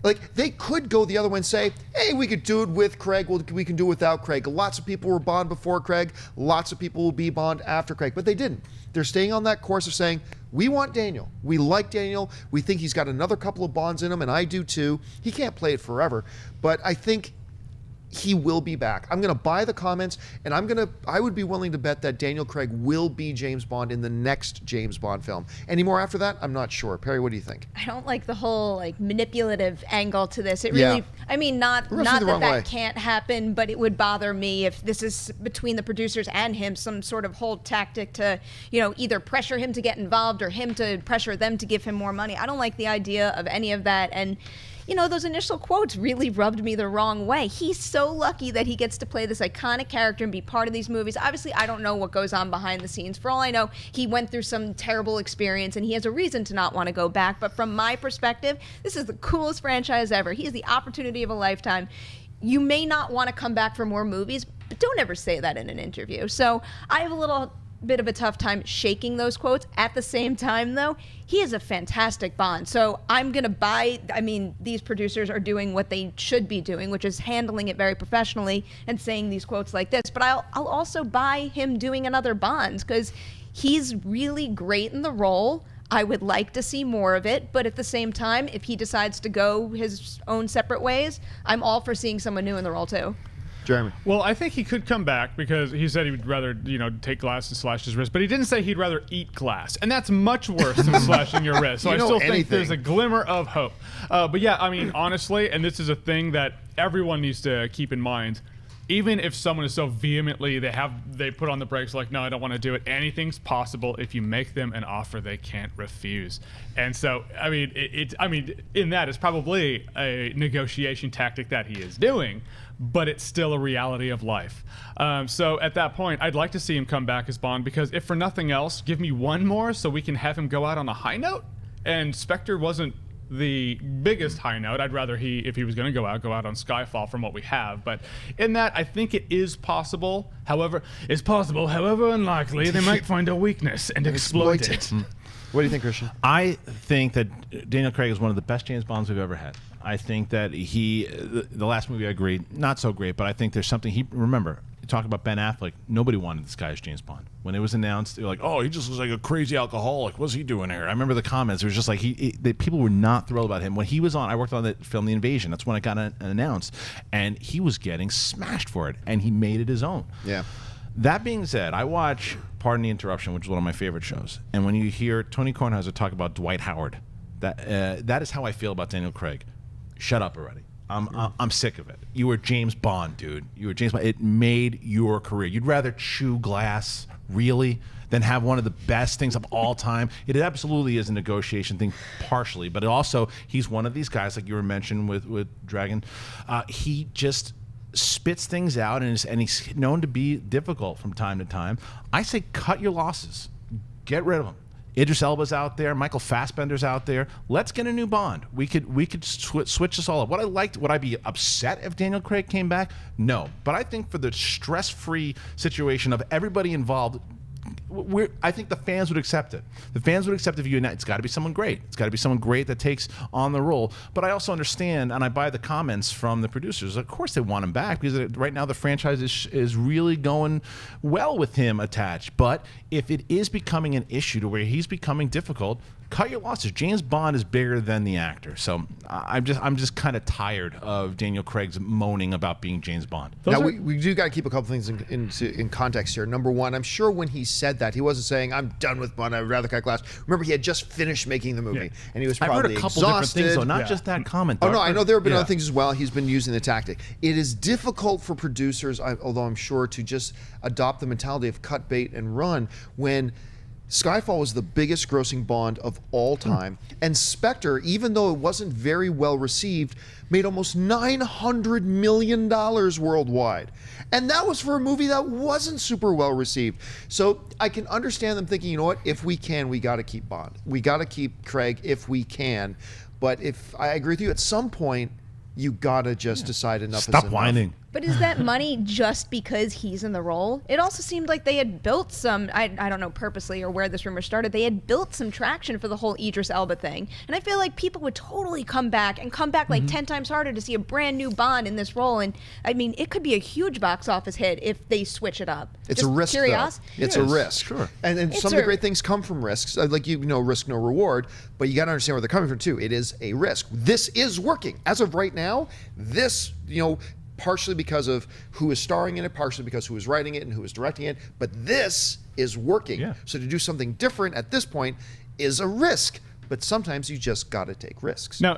B: Like, they could go the other way and say, hey, we could do it with Craig, we can do it without Craig. Lots of people were Bond before Craig, lots of people will be Bond after Craig, but they didn't. They're staying on that course of saying, we want Daniel, we like Daniel, we think he's got another couple of Bonds in him, and I do too. He can't play it forever, but I think he will be back. I'm going to buy the comments, and I would be willing to bet that Daniel Craig will be James Bond in the next James Bond film. Any more after that? I'm not sure. Perri, what do you think?
D: I don't like the whole like manipulative angle to this. It
B: Yeah.
D: really, I mean, not
B: Rubs me
D: that
B: the wrong way.
D: can't happen, but it would bother me if this is between the producers and him, some sort of whole tactic to, either pressure him to get involved or him to pressure them to give him more money. I don't like the idea of any of that. And those initial quotes really rubbed me the wrong way. He's so lucky that he gets to play this iconic character and be part of these movies. Obviously, I don't know what goes on behind the scenes. For all I know, he went through some terrible experience and he has a reason to not want to go back. But from my perspective, this is the coolest franchise ever. He has the opportunity of a lifetime. You may not want to come back for more movies, but don't ever say that in an interview. So I have a little bit of a tough time shaking those quotes. At the same time, though, he is a fantastic Bond. So I'm going to buy, these producers are doing what they should be doing, which is handling it very professionally and saying these quotes like this. But I'll also buy him doing another Bond because he's really great in the role. I would like to see more of it, but at the same time, if he decides to go his own separate ways, I'm all for seeing someone new in the role too.
B: Jeremy.
E: Well, I think he could come back because he said he would rather, take glass and slash his wrist, but he didn't say he'd rather eat glass, and that's much worse than slashing your wrist. So I still think there's a glimmer of hope. But yeah, honestly, and this is a thing that everyone needs to keep in mind. Even if someone is so vehemently, they put on the brakes like, no, I don't want to do it. Anything's possible if you make them an offer they can't refuse. And so, in that, it's probably a negotiation tactic that he is doing, but it's still a reality of life. So at that point, I'd like to see him come back as Bond because if for nothing else, give me one more so we can have him go out on a high note. And Spectre wasn't the biggest high note. I'd rather if he was going to go out on Skyfall from what we have. But in that, I think it is possible. However unlikely, they might find a weakness and exploit it.
B: What do you think, Kristian?
C: I think that Daniel Craig is one of the best James Bonds we've ever had. I think that the last movie I agreed, not so great, but I think there's something remember, you talk about Ben Affleck, nobody wanted this guy as James Bond. When it was announced, they were like, oh, he just looks like a crazy alcoholic. What's he doing here? I remember the comments. It was just like, people were not thrilled about him. When he was on, I worked on that film, The Invasion. That's when it got announced. And he was getting smashed for it, and he made it his own.
B: Yeah.
C: That being said, I watch Pardon the Interruption, which is one of my favorite shows. And when you hear Tony Kornheiser talk about Dwight Howard, that is how I feel about Daniel Craig. Shut up already. I'm sick of it. You were James Bond, dude. You were James Bond. It made your career. You'd rather chew glass, really, than have one of the best things of all time. It absolutely is a negotiation thing, partially, but he's one of these guys, like you were mentioning with Dragon. He just spits things out, and he's known to be difficult from time to time. I say cut your losses. Get rid of them. Idris Elba's out there. Michael Fassbender's out there. Let's get a new Bond. We could switch this all up. Would I be upset if Daniel Craig came back? No. But I think for the stress-free situation of everybody involved, I think the fans would accept it. The fans would accept if it's got to be someone great. It's got to be someone great that takes on the role. But I also understand, and I buy the comments from the producers. Of course they want him back because right now the franchise is really going well with him attached. But if it is becoming an issue to where he's becoming difficult, cut your losses. James Bond is bigger than the actor. So I'm just kind of tired of Daniel Craig's moaning about being James Bond.
B: Now, we do got to keep a couple things in context here. Number one, I'm sure when he said that, he wasn't saying, I'm done with Bond, I'd rather cut glass. Remember, he had just finished making the movie, and he was probably
C: I've heard a couple
B: exhausted.
C: different things, though, not just that comment.
B: Oh, no, I know there have been other things as well. He's been using the tactic. It is difficult for producers, although I'm sure, to just adopt the mentality of cut bait and run when Skyfall was the biggest grossing Bond of all time, and Spectre, even though it wasn't very well received, made almost $900 million worldwide. And that was for a movie that wasn't super well received. So I can understand them thinking, you know what, if we can, we got to keep Bond. We got to keep Craig if we can. But if I agree with you, at some point, you got to just decide enough is enough.
C: Stop whining.
D: But is that money just because he's in the role? It also seemed like they had built some, I don't know purposely or where this rumor started, they had built some traction for the whole Idris Elba thing. And I feel like people would totally come back like 10 times harder to see a brand new Bond in this role. And I mean, it could be a huge box office hit if they switch it up.
B: It's
D: just
B: a risk,
D: curious.
B: though. It's a risk.
C: Sure.
B: And some of the great things come from risks. Like, risk, no reward. But you got to understand where they're coming from, too. It is a risk. This is working. As of right now, this, partially because of who is starring in it, partially because who is writing it and who is directing it. But this is working.
C: Yeah.
B: So to do something different at this point is a risk. But sometimes you just got to take risks.
E: Now,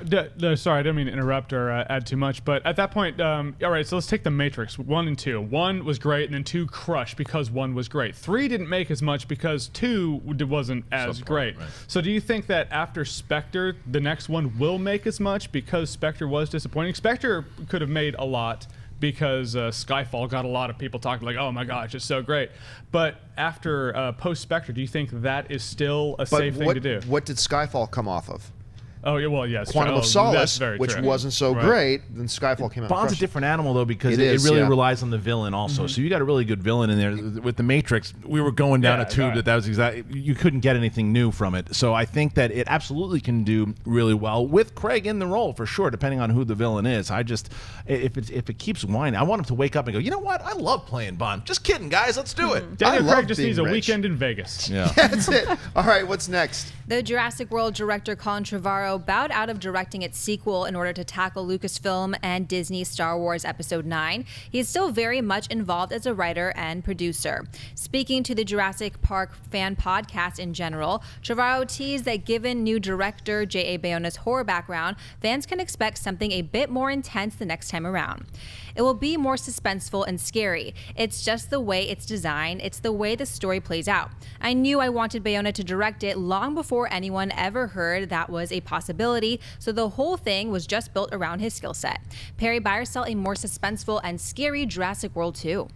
E: sorry, I didn't mean to interrupt or add too much, but at that point, all right, so let's take The Matrix 1 and 2. 1 was great, and then 2 crushed because 1 was great. 3 didn't make as much because 2 wasn't as great. Right. So do you think that after Spectre, the next one will make as much because Spectre was disappointing? Spectre could have made a lot because Skyfall got a lot of people talking like, oh my gosh, it's so great. But after post-Spectre, do you think that is still a safe thing to do?
B: What did Skyfall come off of?
E: Oh, yeah, well, yes.
B: Quantum of Solace, which
E: true.
B: wasn't so great, then Skyfall came out.
C: Bond's a different animal, though, because it really relies on the villain also. So you got a really good villain in there. With The Matrix, we were going down a tube that was exactly, you couldn't get anything new from it. So I think that it absolutely can do really well with Craig in the role, for sure, depending on who the villain is. I just, if it keeps whining, I want him to wake up and go, you know what? I love playing Bond. Just kidding, guys. Let's do it.
E: Daniel Craig just needs a weekend in Vegas.
C: Yeah.
B: That's it. All right, what's next?
A: The Jurassic World director Colin Trevorrow bowed out of directing its sequel in order to tackle Lucasfilm and Disney's Star Wars Episode 9. He is still very much involved as a writer and producer. Speaking to the Jurassic Park fan podcast in general, Trevorrow teased that given new director J.A. Bayona's horror background, fans can expect something a bit more intense the next time around. It will be more suspenseful and scary. It's just the way it's designed. It's the way the story plays out. I knew I wanted Bayona to direct it long before anyone ever heard that was a possibility, so the whole thing was just built around his skill set. Perri, buy or sell a more suspenseful and scary Jurassic World 2?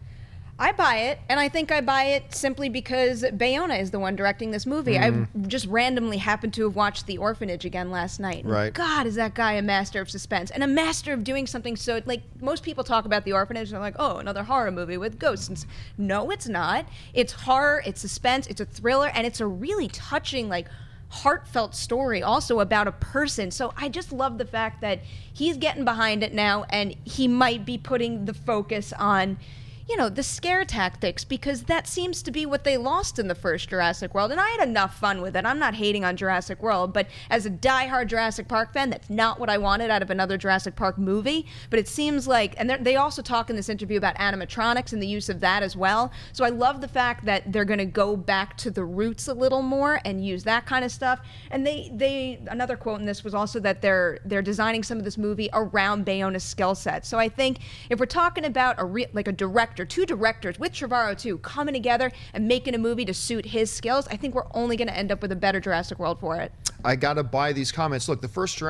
D: I buy it, and I think I buy it simply because Bayona is the one directing this movie. I just randomly happened to have watched The Orphanage again last night.
B: Right.
D: God, is that guy a master of suspense and a master of doing something so, like, most people talk about The Orphanage and they're like, oh, another horror movie with ghosts. And no, it's not. It's horror, it's suspense, it's a thriller, and it's a really touching, like, heartfelt story also about a person. So I just love the fact that he's getting behind it now, and he might be putting the focus on, you know, the scare tactics, because that seems to be what they lost in the first Jurassic World. And I had enough fun with it. I'm not hating on Jurassic World, but as a diehard Jurassic Park fan, that's not what I wanted out of another Jurassic Park movie. But it seems like, and they also talk in this interview about animatronics and the use of that as well. So I love the fact that they're going to go back to the roots a little more and use that kind of stuff. And they another quote in this was also that they're designing some of this movie around Bayona's skill set. So I think if we're talking about a director, two directors with Trevorrow too, coming together and making a movie to suit his skills, I think we're only going to end up with a better Jurassic World for it.
B: I got to buy these comments. Look, the first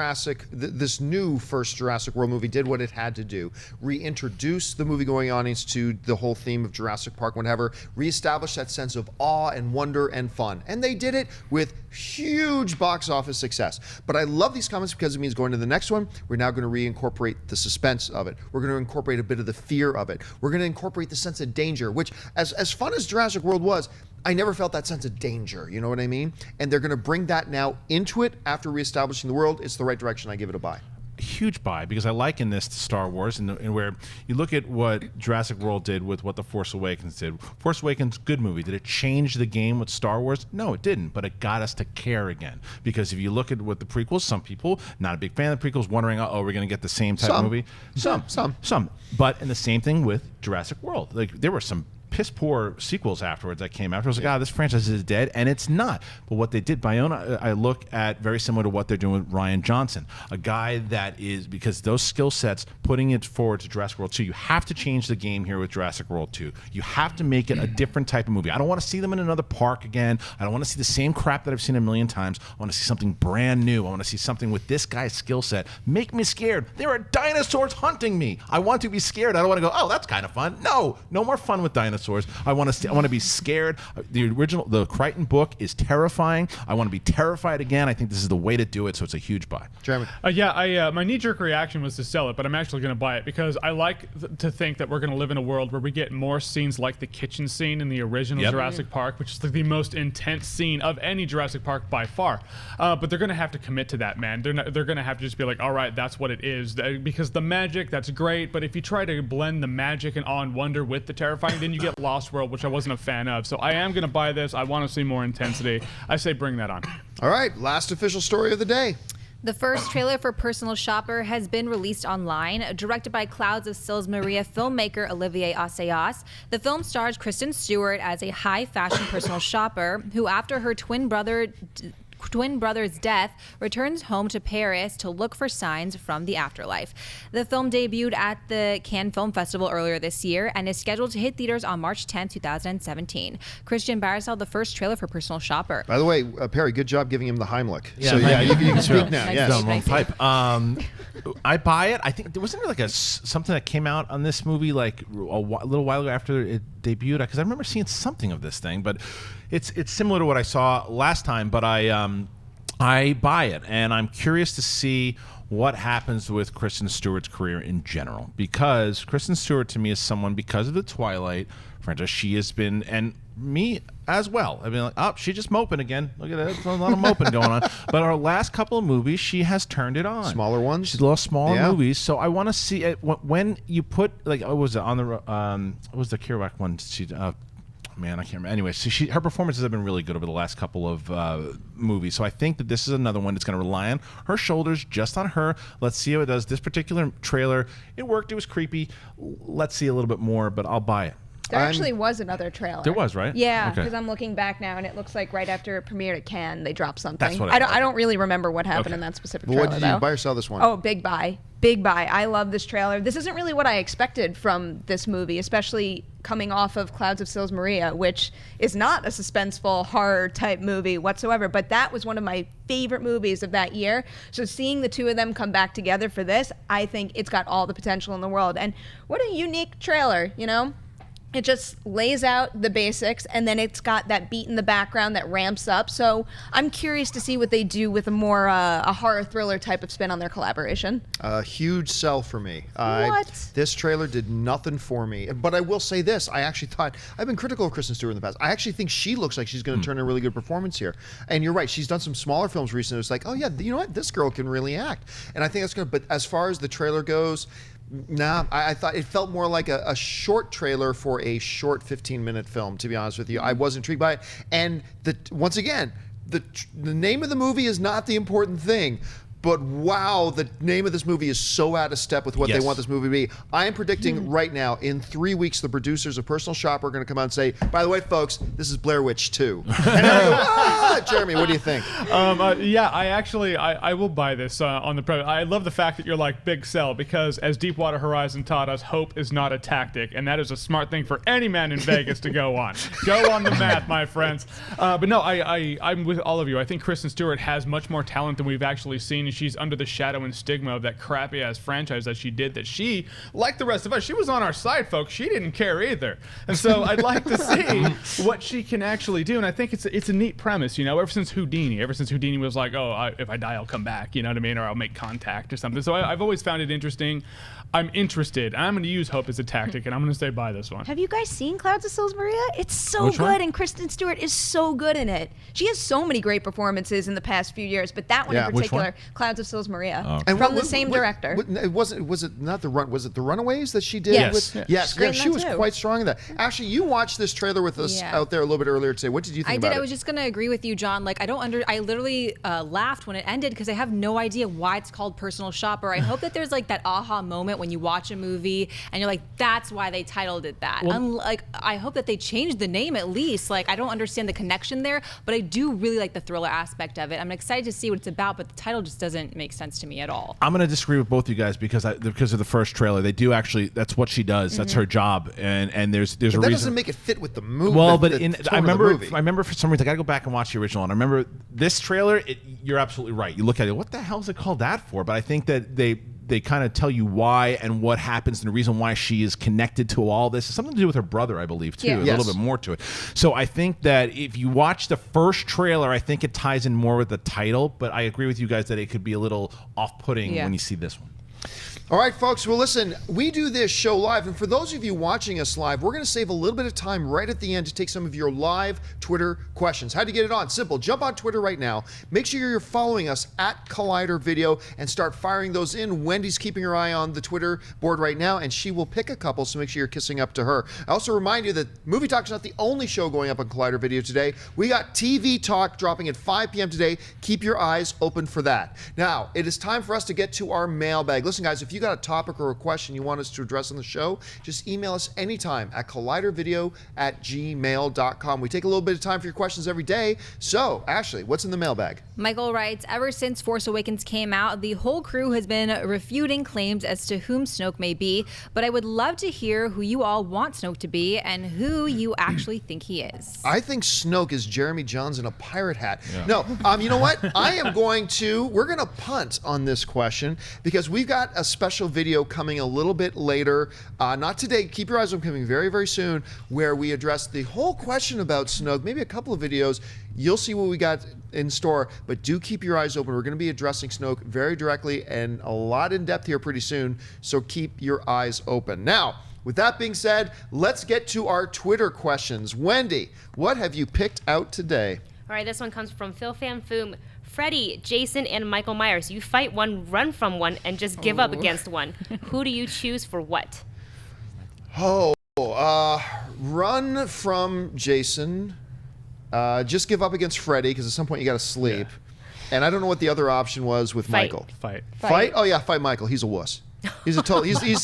B: this new first Jurassic World movie did what it had to do. Reintroduce the movie-going audience to the whole theme of Jurassic Park, whatever. Reestablish that sense of awe and wonder and fun. And they did it with huge box office success. But I love these comments because it means going to the next one, we're now going to reincorporate the suspense of it. We're going to incorporate a bit of the fear of it. We're going to incorporate the sense of danger, which, as fun as Jurassic World was, I never felt that sense of danger, you know what I mean? And they're going to bring that now into it after reestablishing the world. It's the right direction. I give it a buy.
C: Huge buy, because I liken this to Star Wars, and where you look at what Jurassic World did with what The Force Awakens did. Force Awakens, good movie. Did it change the game with Star Wars? No, it didn't, but it got us to care again. Because if you look at what the prequels, some people, not a big fan of the prequels, wondering, oh, we're going to get the same type of movie. Some. But, and the same thing with Jurassic World. Like, there were some piss poor sequels afterwards that came after. I was like, this franchise is dead, and it's not. But what they did, Bayona, I look at very similar to what they're doing with Rian Johnson, a guy that is, because those skill sets, putting it forward to Jurassic World 2, you have to change the game here with Jurassic World 2. You have to make it a different type of movie. I don't want to see them in another park again. I don't want to see the same crap that I've seen a million times. I want to see something brand new. I want to see something with this guy's skill set. Make me scared. There are dinosaurs hunting me. I want to be scared. I don't want to go, oh, that's kind of fun. No more fun with dinosaurs. I want to be scared. The Crichton book is terrifying. I want to be terrified again. I think this is the way to do it, so it's a huge buy.
B: Jeremy?
E: My knee-jerk reaction was to sell it, but I'm actually going to buy it because I like to think that we're going to live in a world where we get more scenes like the kitchen scene in the original Jurassic Park, which is like the most intense scene of any Jurassic Park by far. But they're going to have to commit to that, man. They're going to have to just be like, all right, that's what it is. Because the magic, that's great, but if you try to blend the magic and awe and wonder with the terrifying, then you get Lost World, which I wasn't a fan of. So I am going to buy this. I want to see more intensity. I say bring that on.
B: All right, last official story of the day.
A: The first trailer for Personal Shopper has been released online. Directed by Clouds of Sils Maria filmmaker Olivier Assayas, the film stars Kristen Stewart as a high-fashion personal shopper who, after her twin brother's death, returns home to Paris to look for signs from the afterlife. The film debuted at the Cannes Film Festival earlier this year and is scheduled to hit theaters on March 10, 2017. Christian Barasel, the first trailer for Personal Shopper.
B: By the way, Perry, good job giving him the Heimlich.
C: Yeah,
B: so
C: yeah,
B: you can speak now.
A: Nice
B: Yes.
A: to meet you.
C: Pipe. I buy it. I think there wasn't like something that came out on this movie like a little while ago after it debuted, because I remember seeing something of this thing, but it's similar to what I saw last time. But I buy it, and I'm curious to see what happens with Kristen Stewart's career in general, because Kristen Stewart to me is someone, because of the Twilight franchise, she has been, and me as well, I've been like, oh, she's just moping again. Look at that, there's a lot of moping going on. But our last couple of movies, she has turned it on.
B: Smaller ones?
C: She's a little smaller
B: Yeah.
C: movies, so I want to see it when you put, like, what was it on the what was the Kerouac one? She man, I can't remember. Anyway, so her performances have been really good over the last couple of movies. So I think that this is another one that's going to rely on her shoulders, just on her. Let's see how it does. This particular trailer, it worked. It was creepy. Let's see a little bit more, but I'll buy it.
D: There actually was another trailer.
C: There was, right?
D: Yeah,
C: Okay.
D: because I'm looking back now, and it looks like right after it premiered at Cannes, they dropped something.
C: That's what I thought.
D: I don't really remember what happened
C: Okay.
D: in that specific
B: But
D: trailer,
B: what did
D: though.
B: you buy or sell this one?
D: Oh, big buy. Big buy. I love this trailer. This isn't really what I expected from this movie, especially coming off of Clouds of Sils Maria, which is not a suspenseful horror type movie whatsoever, but that was one of my favorite movies of that year. So seeing the two of them come back together for this, I think it's got all the potential in the world. And what a unique trailer, you know? It just lays out the basics, and then it's got that beat in the background that ramps up. So I'm curious to see what they do with a more a horror thriller type of spin on their collaboration.
B: A huge sell for me.
D: What?
B: This trailer did nothing for me. But I will say this. I actually thought, I've been critical of Kristen Stewart in the past. I actually think she looks like she's going to turn in a really good performance here. And you're right. She's done some smaller films recently. It's like, oh, yeah, you know what? This girl can really act. And I think that's going to, but as far as the trailer goes, nah, I thought it felt more like a short trailer for a short 15-minute film, to be honest with you. I was intrigued by it. And once again, the name of the movie is not the important thing. But wow, the name of this movie is so out of step with what
C: Yes.
B: they want this movie to be. I am predicting right now, in 3 weeks, the producers of Personal Shopper are going to come out and say, by the way, folks, this is Blair Witch 2. And I go, Jeremy, what do you think?
E: Yeah, I will buy this on the premise. I love the fact that you're like big sell, because as Deepwater Horizon taught us, hope is not a tactic, and that is a smart thing for any man in Vegas to go on. Go on the math, my friends. But no, I'm with all of you. I think Kristen Stewart has much more talent than we've actually seen. She's under the shadow and stigma of that crappy ass franchise that she did, that she, like the rest of us, she was on our side, folks. She didn't care either. And so I'd like to see what she can actually do. And I think it's a neat premise, you know, ever since Houdini was like, oh, if I die, I'll come back, you know what I mean? Or I'll make contact or something. So I've always found it interesting. I'm interested. I'm going to use hope as a tactic, and I'm going to stay by this one.
D: Have you guys seen Clouds of Sils Maria? It's so
C: Which
D: good,
C: one?
D: and Kristen Stewart is so good in it. She has so many great performances in the past few years, but that one
B: Yeah.
D: in
C: Which
D: particular,
C: one?
D: Clouds of Sils Maria,
B: And
D: from the same director.
B: Was it not was it the Runaways that she did?
D: Yes.
B: With, yes.
D: Great in
B: She
D: that
B: was
D: too.
B: quite strong in that. Actually, you watched this trailer with us
A: Yeah.
B: out there a little bit earlier today. What did you think
A: I
B: about
A: did.
B: it?
A: I was just gonna agree with you, John. Like, I literally laughed when it ended because I have no idea why it's called Personal Shopper. I hope that there's like that aha moment when you watch a movie and you're like, that's why they titled it that. Like, I hope that they changed the name at least. Like, I don't understand the connection there, but I do really like the thriller aspect of it. I'm excited to see what it's about, but the title just doesn't make sense to me at all.
C: I'm going to disagree with both you guys because of the first trailer. They do actually. That's what she does. That's her job. And there's a
B: But that
C: reason.
B: doesn't make it fit with the movie.
C: Well,
B: the
C: but
B: tone
C: I
B: of the
C: remember.
B: movie.
C: I remember for some reason I got to go back and watch the original. And I remember this trailer. You're absolutely right. You look at it. What the hell is it called that for? But I think that they kind of tell you why and what happens and the reason why she is connected to all this. It's something to do with her brother, I believe, too.
D: Yeah.
C: There's
B: Yes.
C: a little bit more to it. So I think that if you watch the first trailer, I think it ties in more with the title. But I agree with you guys that it could be a little off-putting
D: Yeah.
C: when you see this one.
B: All right, folks. Well, listen, we do this show live. And for those of you watching us live, we're going to save a little bit of time right at the end to take some of your live Twitter questions. How do you get it on? Simple. Jump on Twitter right now. Make sure you're following us at Collider Video and start firing those in. Wendy's keeping her eye on the Twitter board right now, and she will pick a couple, so make sure you're kissing up to her. I also remind you that Movie Talk is not the only show going up on Collider Video today. We got TV Talk dropping at 5 p.m. today. Keep your eyes open for that. Now, it is time for us to get to our mailbag. Listen, guys, if you got a topic or a question you want us to address on the show, just email us anytime at collidervideo@gmail.com. We take a little bit of time for your questions every day. So, Ashley, what's in the mailbag?
A: Michael writes, ever since Force Awakens came out, the whole crew has been refuting claims as to whom Snoke may be, but I would love to hear who you all want Snoke to be and who you actually think he is.
B: I think Snoke is Jeremy Jahns in a pirate hat. Yeah. No, you know what? we're going to punt on this question because we've got a special video coming a little bit later, not today, keep your eyes open, coming very, very soon, where we address the whole question about Snoke, maybe a couple of videos. You'll see what we got in store, but do keep your eyes open. We're going to be addressing Snoke very directly and a lot in depth here pretty soon, so keep your eyes open. Now, with that being said, let's get to our Twitter questions. Wendy, what have you picked out today?
F: All right, this one comes from Phil Fan Foom. Freddy, Jason, and Michael Myers. You fight one, run from one, and just give up against one. Who do you choose for what?
B: Run from Jason. Just give up against Freddy, because at some point you got to sleep. Yeah. And I don't know what the other option was with Michael.
E: Fight.
B: Oh yeah, fight Michael. He's a wuss. He's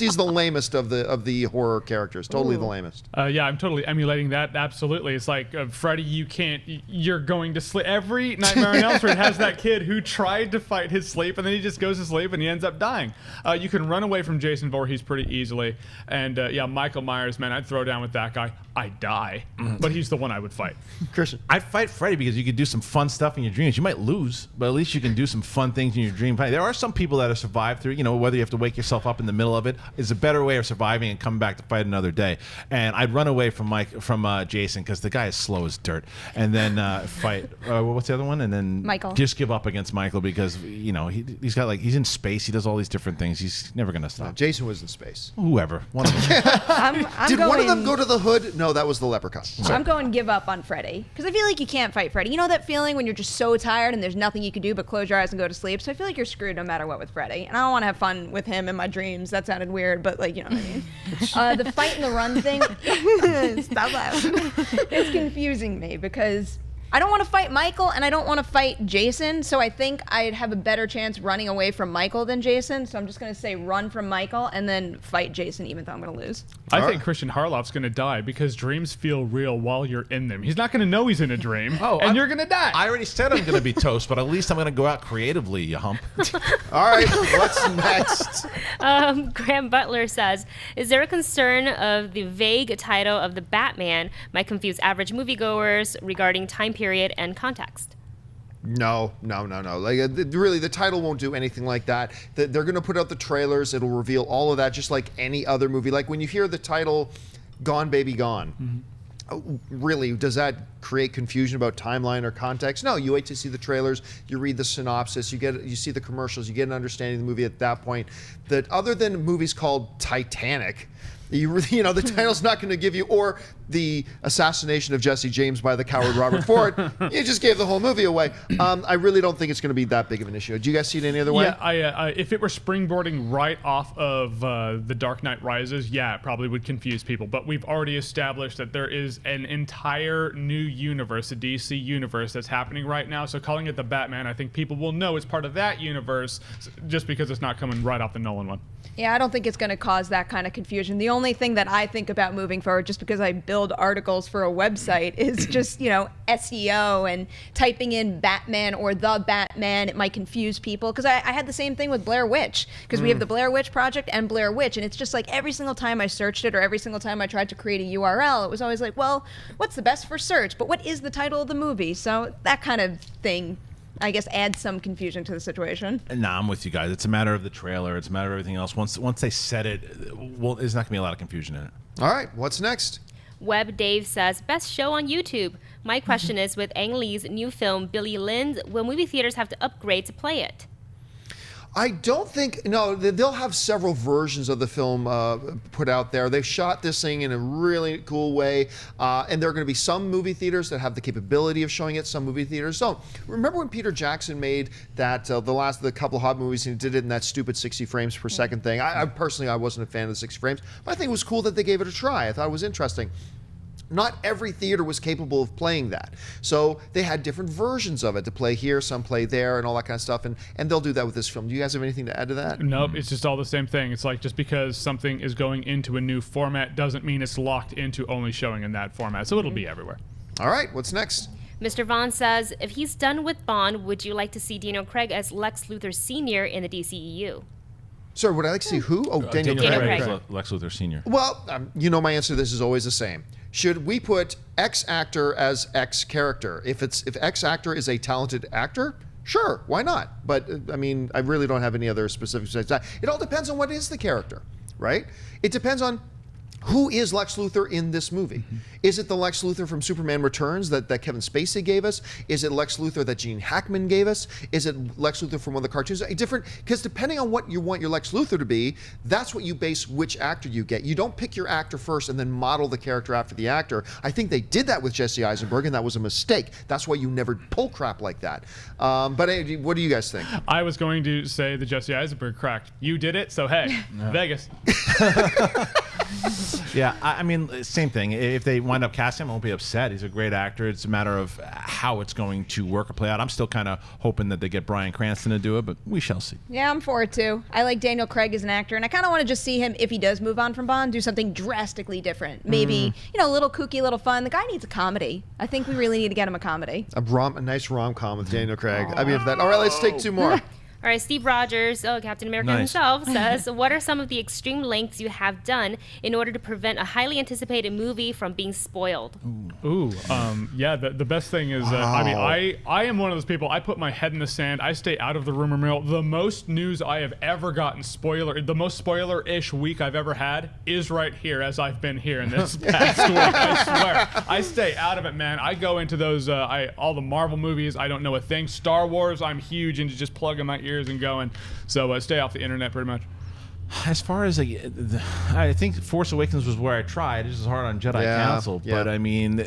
B: he's the lamest of the horror characters. Totally the lamest.
E: Yeah, I'm totally emulating that. Absolutely, it's like Freddy. You're going to sleep. Every Nightmare on Elm Street has that kid who tried to fight his sleep, and then he just goes to sleep and he ends up dying. You can run away from Jason Voorhees pretty easily, and Michael Myers, man, I'd throw down with that guy. I'd die, but he's the one I would fight.
B: Kristian,
C: I'd fight Freddy because you could do some fun stuff in your dreams. You might lose, but at least you can do some fun things in your dream. There are some people that have survived through, whether you have to wake yourself up in the middle of it is a better way of surviving and coming back to fight another day. And I'd run away from Jason because the guy is slow as dirt. And then fight, what's the other one? And then
D: Michael.
C: Just give up against Michael because, he's got he's in space. He does all these different things. He's never going to stop.
B: Jason was in space.
C: Whoever. One of them.
B: Did one of them go to the hood? No, that was the leprechaun. Sorry.
D: I'm going give up on Freddy because I feel like you can't fight Freddy. You know that feeling when you're just so tired and there's nothing you can do but close your eyes and go to sleep? So I feel like you're screwed no matter what with Freddy. And I don't want to have fun with him in my dreams. That sounded weird, but you know what I mean. The fight and the run thing, stop laughing. It's confusing me because I don't want to fight Michael and I don't want to fight Jason, so I think I'd have a better chance running away from Michael than Jason, so I'm just going to say run from Michael and then fight Jason even though I'm going to lose.
E: I think Kristian Harloff's going to die because dreams feel real while you're in them. He's not going to know he's in a dream, you're going to die.
C: I already said I'm going to be toast, but at least I'm going to go out creatively, you hump.
B: All right, what's next?
F: Graham Butler says, is there a concern of the vague title of the Batman might confuse average moviegoers regarding time period and context?
B: No. Really, the title won't do anything like that. They're going to put out the trailers. It'll reveal all of that, just like any other movie. Like when you hear the title, "Gone Baby Gone," really, does that create confusion about timeline or context? No. You wait to see the trailers. You read the synopsis. You see the commercials. You get an understanding of the movie at that point. That other than movies called Titanic, the title's not going to give you, or the assassination of Jesse James by the coward Robert Ford. You just gave the whole movie away. I really don't think it's going to be that big of an issue. Do you guys see it any other way?
E: Yeah, if it were springboarding right off of The Dark Knight Rises, it probably would confuse people. But we've already established that there is an entire new universe, a DC universe that's happening right now. So calling it the Batman, I think people will know it's part of that universe just because it's not coming right off the Nolan one.
D: Yeah, I don't think it's going to cause that kind of confusion. The only thing that I think about moving forward, just because I build articles for a website, is just, SEO and typing in Batman or the Batman. It might confuse people. Because I had the same thing with Blair Witch. Because we have the Blair Witch Project and Blair Witch. And it's just like every single time I searched it or every single time I tried to create a URL, it was always like, well, what's the best for search? But what is the title of the movie? So that kind of thing, I guess, adds some confusion to the situation.
C: Nah, I'm with you guys. It's a matter of the trailer. It's a matter of everything else. Once they said it, there's not going to be a lot of confusion in it.
B: All right, what's next?
F: Web Dave says, best show on YouTube. My question is, with Ang Lee's new film, Billy Lynn's, will movie theaters have to upgrade to play it?
B: I don't think, no, they'll have several versions of the film put out there. They've shot this thing in a really cool way, and there are going to be some movie theaters that have the capability of showing it, some movie theaters don't. Remember when Peter Jackson made that, the couple of Hobbit movies, and he did it in that stupid 60 frames per second thing? I personally, I wasn't a fan of the 60 frames, but I think it was cool that they gave it a try. I thought it was interesting. Not every theater was capable of playing that. So they had different versions of it to play here, some play there, and all that kind of stuff. And they'll do that with this film. Do you guys have anything to add to that?
E: Nope, it's just all the same thing. It's like just because something is going into a new format doesn't mean it's locked into only showing in that format. So it'll be everywhere.
B: All right, what's next?
F: Mr. Vaughn says, if he's done with Bond, would you like to see Daniel Craig as Lex Luthor Sr. in the DCEU?
B: Sorry, would I like to see who? Oh, Daniel Craig.
F: Craig.
C: Lex Luthor Sr.
B: Well, you know my answer to this is always the same. Should we put X actor as X character? If X actor is a talented actor, sure, why not? But I mean, I really don't have any other specifics. It all depends on what is the character, right? It depends on who is Lex Luthor in this movie. Is it the Lex Luthor from Superman Returns that Kevin Spacey gave us? Is it Lex Luthor that Gene Hackman gave us? Is it Lex Luthor from one of the cartoons? Different, because depending on what you want your Lex Luthor to be, that's what you base which actor you get. You don't pick your actor first and then model the character after the actor. I think they did that with Jesse Eisenberg, and that was a mistake. That's why you never pull crap like that. But what do you guys think?
E: I was going to say the Jesse Eisenberg cracked. You did it, so hey, Vegas.
C: Yeah, I mean, same thing. If they wind up casting him, I won't be upset. He's a great actor. It's a matter of how it's going to work or play out. I'm still kind of hoping that they get Bryan Cranston to do it, but we shall see.
D: Yeah, I'm for it too. I like Daniel Craig as an actor, and I kind of want to just see him, if he does move on from Bond, do something drastically different. Maybe, a little kooky, a little fun. The guy needs a comedy. I think we really need to get him a comedy.
B: A nice rom-com with Daniel Craig. I mean, that. All right, let's take two more.
F: All right, Steve Rogers, Captain America himself, says, what are some of the extreme lengths you have done in order to prevent a highly anticipated movie from being spoiled?
E: Yeah, the best thing is, I mean, I am one of those people, I put my head in the sand, I stay out of the rumor mill. The most news I have ever gotten, the most spoiler-ish week I've ever had is right here as I've been here in this past week, I swear. I stay out of it, man. I go into those, all the Marvel movies, I don't know a thing. Star Wars, I'm huge into just plugging my ears and going. So stay off the internet pretty much.
C: As far as I think Force Awakens was where I tried. It was hard on Jedi Council, but I mean,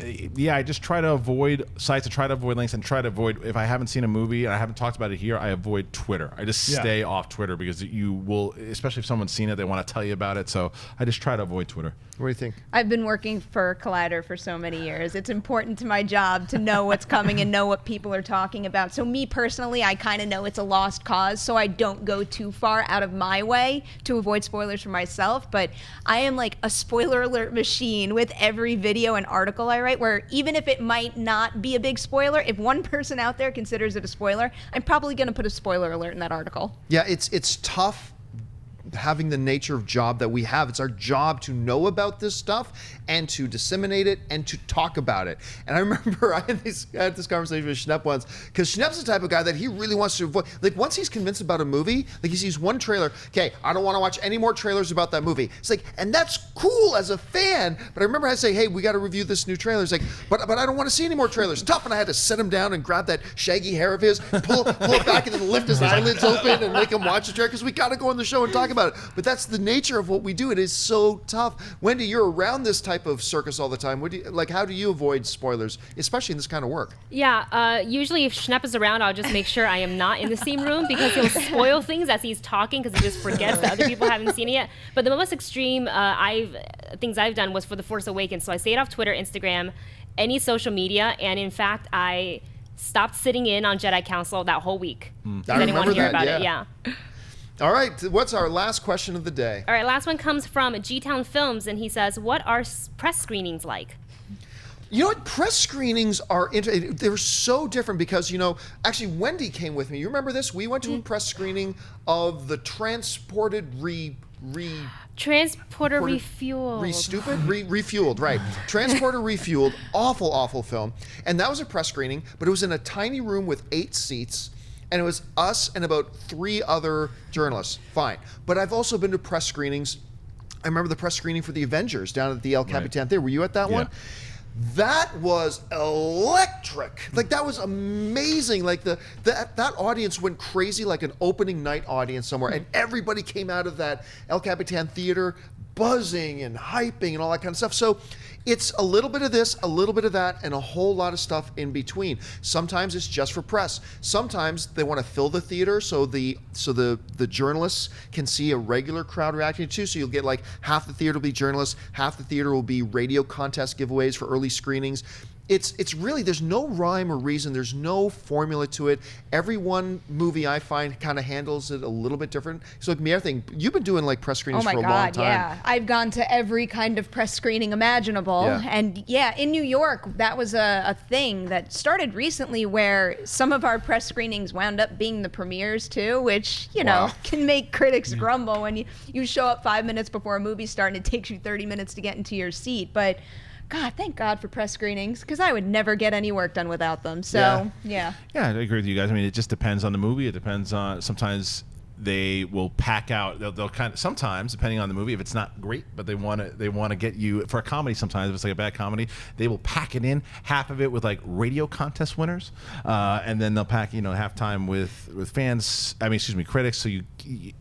C: I just try to avoid sites, I try to avoid links, and try to avoid, if I haven't seen a movie and I haven't talked about it here, I avoid Twitter. I just stay off Twitter because you will, especially if someone's seen it, they want to tell you about it. So I just try to avoid Twitter.
B: What do you think?
D: I've been working for Collider for so many years. It's important to my job to know what's coming and know what people are talking about. So me personally, I kind of know it's a lost cause, so I don't go too far out of my way to avoid spoilers for myself. But I am like a spoiler alert machine with every video and article I write, where even if it might not be a big spoiler, if one person out there considers it a spoiler, I'm probably going to put a spoiler alert in that article.
B: Yeah, it's tough having the nature of job that we have. It's our job to know about this stuff and to disseminate it and to talk about it. And I remember I had this conversation with Schnepp once, because Schnepp's the type of guy that he really wants to avoid. Like, once he's convinced about a movie, like he sees one trailer, okay, I don't want to watch any more trailers about that movie. It's like, and that's cool as a fan, but I remember I say, hey, we got to review this new trailer. It's like, but I don't want to see any more trailers. Tough, and I had to sit him down and grab that shaggy hair of his, pull it back, and then lift his eyelids open and make him watch the trailer, because we got to go on the show and talk about it. But that's the nature of what we do. It is so tough. Wendy, you're around this type of circus all the time. How do you avoid spoilers, especially in this kind of work?
F: Yeah, usually if Schnepp is around, I'll just make sure I am not in the same room, because he'll spoil things as he's talking, because he just forgets that other people haven't seen it yet. But the most extreme things I've done was for The Force Awakens. So I stayed off Twitter, Instagram, any social media, and in fact, I stopped sitting in on Jedi Council that whole week.
B: I
F: didn't want to hear
B: that,
F: about it.
B: yeah. All right, what's our last question of the day?
F: All right, last one comes from G-Town Films, and he says, what are press screenings like?
B: You know what? Press screenings are they're so different because, actually Wendy came with me. You remember this? We went to a press screening of the Transporter Refueled. Refueled, right. Transporter Refueled, awful film. And that was a press screening, but it was in a tiny room with 8 seats. And it was us and about 3 other journalists. Fine. But I've also been to press screenings. I remember the press screening for the Avengers down at the El Capitan Theater. Were you at that one? That was electric. Like, that was amazing. Like, that audience went crazy, like an opening night audience somewhere, and everybody came out of that El Capitan theater buzzing and hyping and all that kind of stuff. So it's a little bit of this, a little bit of that, and a whole lot of stuff in between. Sometimes it's just for press. Sometimes they want to fill the theater so the journalists can see a regular crowd reacting too. So you'll get like half the theater will be journalists, half the theater will be radio contest giveaways for early screenings. It's really, there's no rhyme or reason. There's no formula to it. Every one movie I find kind of handles it a little bit different. So like me, I think you've been doing like press screenings for a long time.
D: Yeah. I've gone to every kind of press screening imaginable.
B: Yeah.
D: And yeah, in New York, that was a thing that started recently where some of our press screenings wound up being the premieres too, which, you know, can make critics grumble when you show up 5 minutes before a movie starts and it takes you 30 minutes to get into your seat. But God, thank God for press screenings, because I would never get any work done without them. So, yeah.
C: Yeah, I agree with you guys. I mean, it just depends on the movie. It depends on, sometimes they will pack out, they'll kind of, sometimes depending on the movie, if it's not great, but they want to get you, for a comedy sometimes, if it's like a bad comedy, they will pack it in, half of it with like radio contest winners, and then they'll pack, halftime with fans, critics. So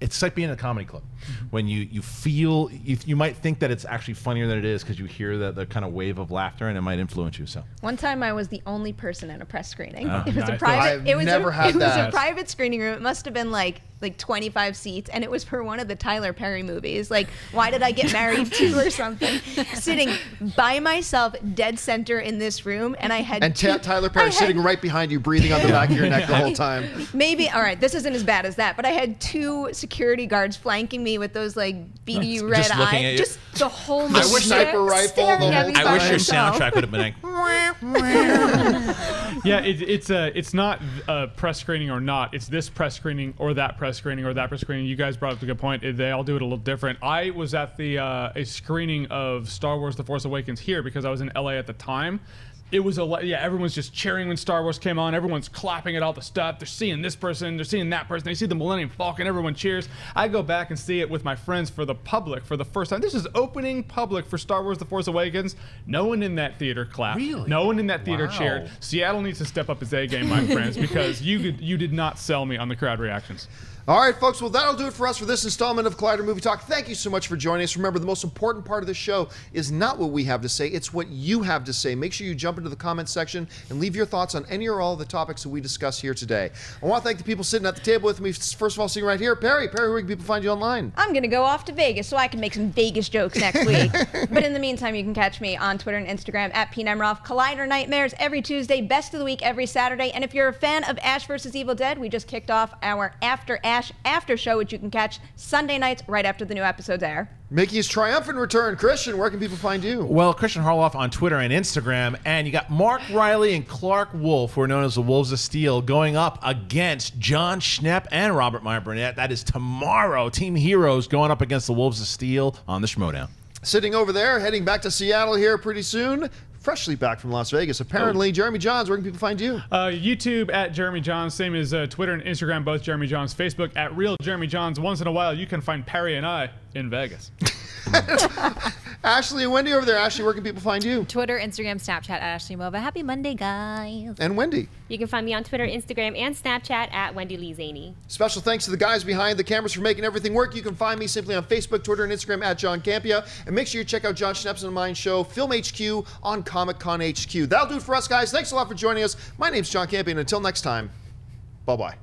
C: it's like being in a comedy club when you feel, you might think that it's actually funnier than it is because you hear the kind of wave of laughter and it might influence you. So
D: one time I was the only person in a press screening. It was
E: nice.
D: a private. It was
B: that.
D: a private screening room. It must have been like 25 seats, and it was for one of the Tyler Perry movies. Like, Why Did I Get Married To or something. Sitting by myself, dead center in this room, and I had
B: Tyler Perry sitting right behind you, breathing on the back of your neck the whole time.
D: Maybe, all right, this isn't as bad as that, but I had 2 security guards flanking me with those like beady red
C: Just looking at
D: eyes.
C: you.
D: Just the whole
B: The sniper rifle the whole time.
C: I wish your soundtrack would have been like,
E: Yeah, it's not a press screening or not. It's this press screening or that press screening or that press screening. You guys brought up a good point. They all do it a little different. I was at a screening of Star Wars: The Force Awakens here because I was in LA at the time. It was everyone's just cheering when Star Wars came on. Everyone's clapping at all the stuff. They're seeing this person, they're seeing that person. They see the Millennium Falcon, everyone cheers. I go back and see it with my friends for the public for the first time. This is opening public for Star Wars: The Force Awakens. No one in that theater clapped.
C: Really?
E: No one in that theater
C: Wow.
E: cheered. Seattle needs to step up its A game, my friends, because you did not sell me on the crowd reactions.
B: All right, folks. Well, that'll do it for us for this installment of Collider Movie Talk. Thank you so much for joining us. Remember, the most important part of the show is not what we have to say, it's what you have to say. Make sure you jump into the comments section and leave your thoughts on any or all of the topics that we discuss here today. I want to thank the people sitting at the table with me. First of all, sitting right here, Perri. Perri, where can people find you online?
D: I'm going to go off to Vegas so I can make some Vegas jokes next week. But in the meantime, you can catch me on Twitter and Instagram at Nemiroff. Collider Nightmares every Tuesday, Best of the Week every Saturday. And if you're a fan of Ash vs. Evil Dead, we just kicked off our After Ash after show, which you can catch Sunday nights right after the new episodes air.
B: Mickey's triumphant return. Christian, where can people find you?
C: well, Kristian Harloff on Twitter and Instagram, and you got Mark Riley and Clark Wolf, who are known as the Wolves of Steel, going up against John Schnepp and Robert Meyer Burnett. That is tomorrow. Team Heroes going up against the Wolves of Steel on the Schmodown.
B: Sitting over there, heading back to Seattle here pretty soon. Freshly back from Las Vegas, apparently. Jeremy Jahns, where can people find you?
E: YouTube at Jeremy Jahns, same as Twitter and Instagram, both Jeremy Jahns. Facebook at Real Jeremy Jahns. Once in a while, you can find Perri and I in Vegas.
B: Ashley and Wendy over there. Ashley, where can people find you?
A: Twitter, Instagram, Snapchat at Ashley Mova. Happy Monday, guys.
B: And Wendy.
F: You can find me on Twitter, Instagram, and Snapchat at Wendy Lee Zaney.
B: Special thanks to the guys behind the cameras for making everything work. You can find me simply on Facebook, Twitter, and Instagram at John Campea. And make sure you check out John Schnepp's and mine show, Film HQ, on Comic Con HQ. That'll do it for us, guys. Thanks a lot for joining us. My name's John Campea, and until next time, bye-bye.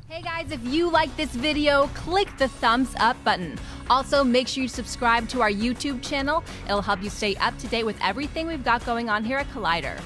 A: Hey guys, if you like this video, click the thumbs up button. Also, make sure you subscribe to our YouTube channel. It'll help you stay up to date with everything we've got going on here at Collider.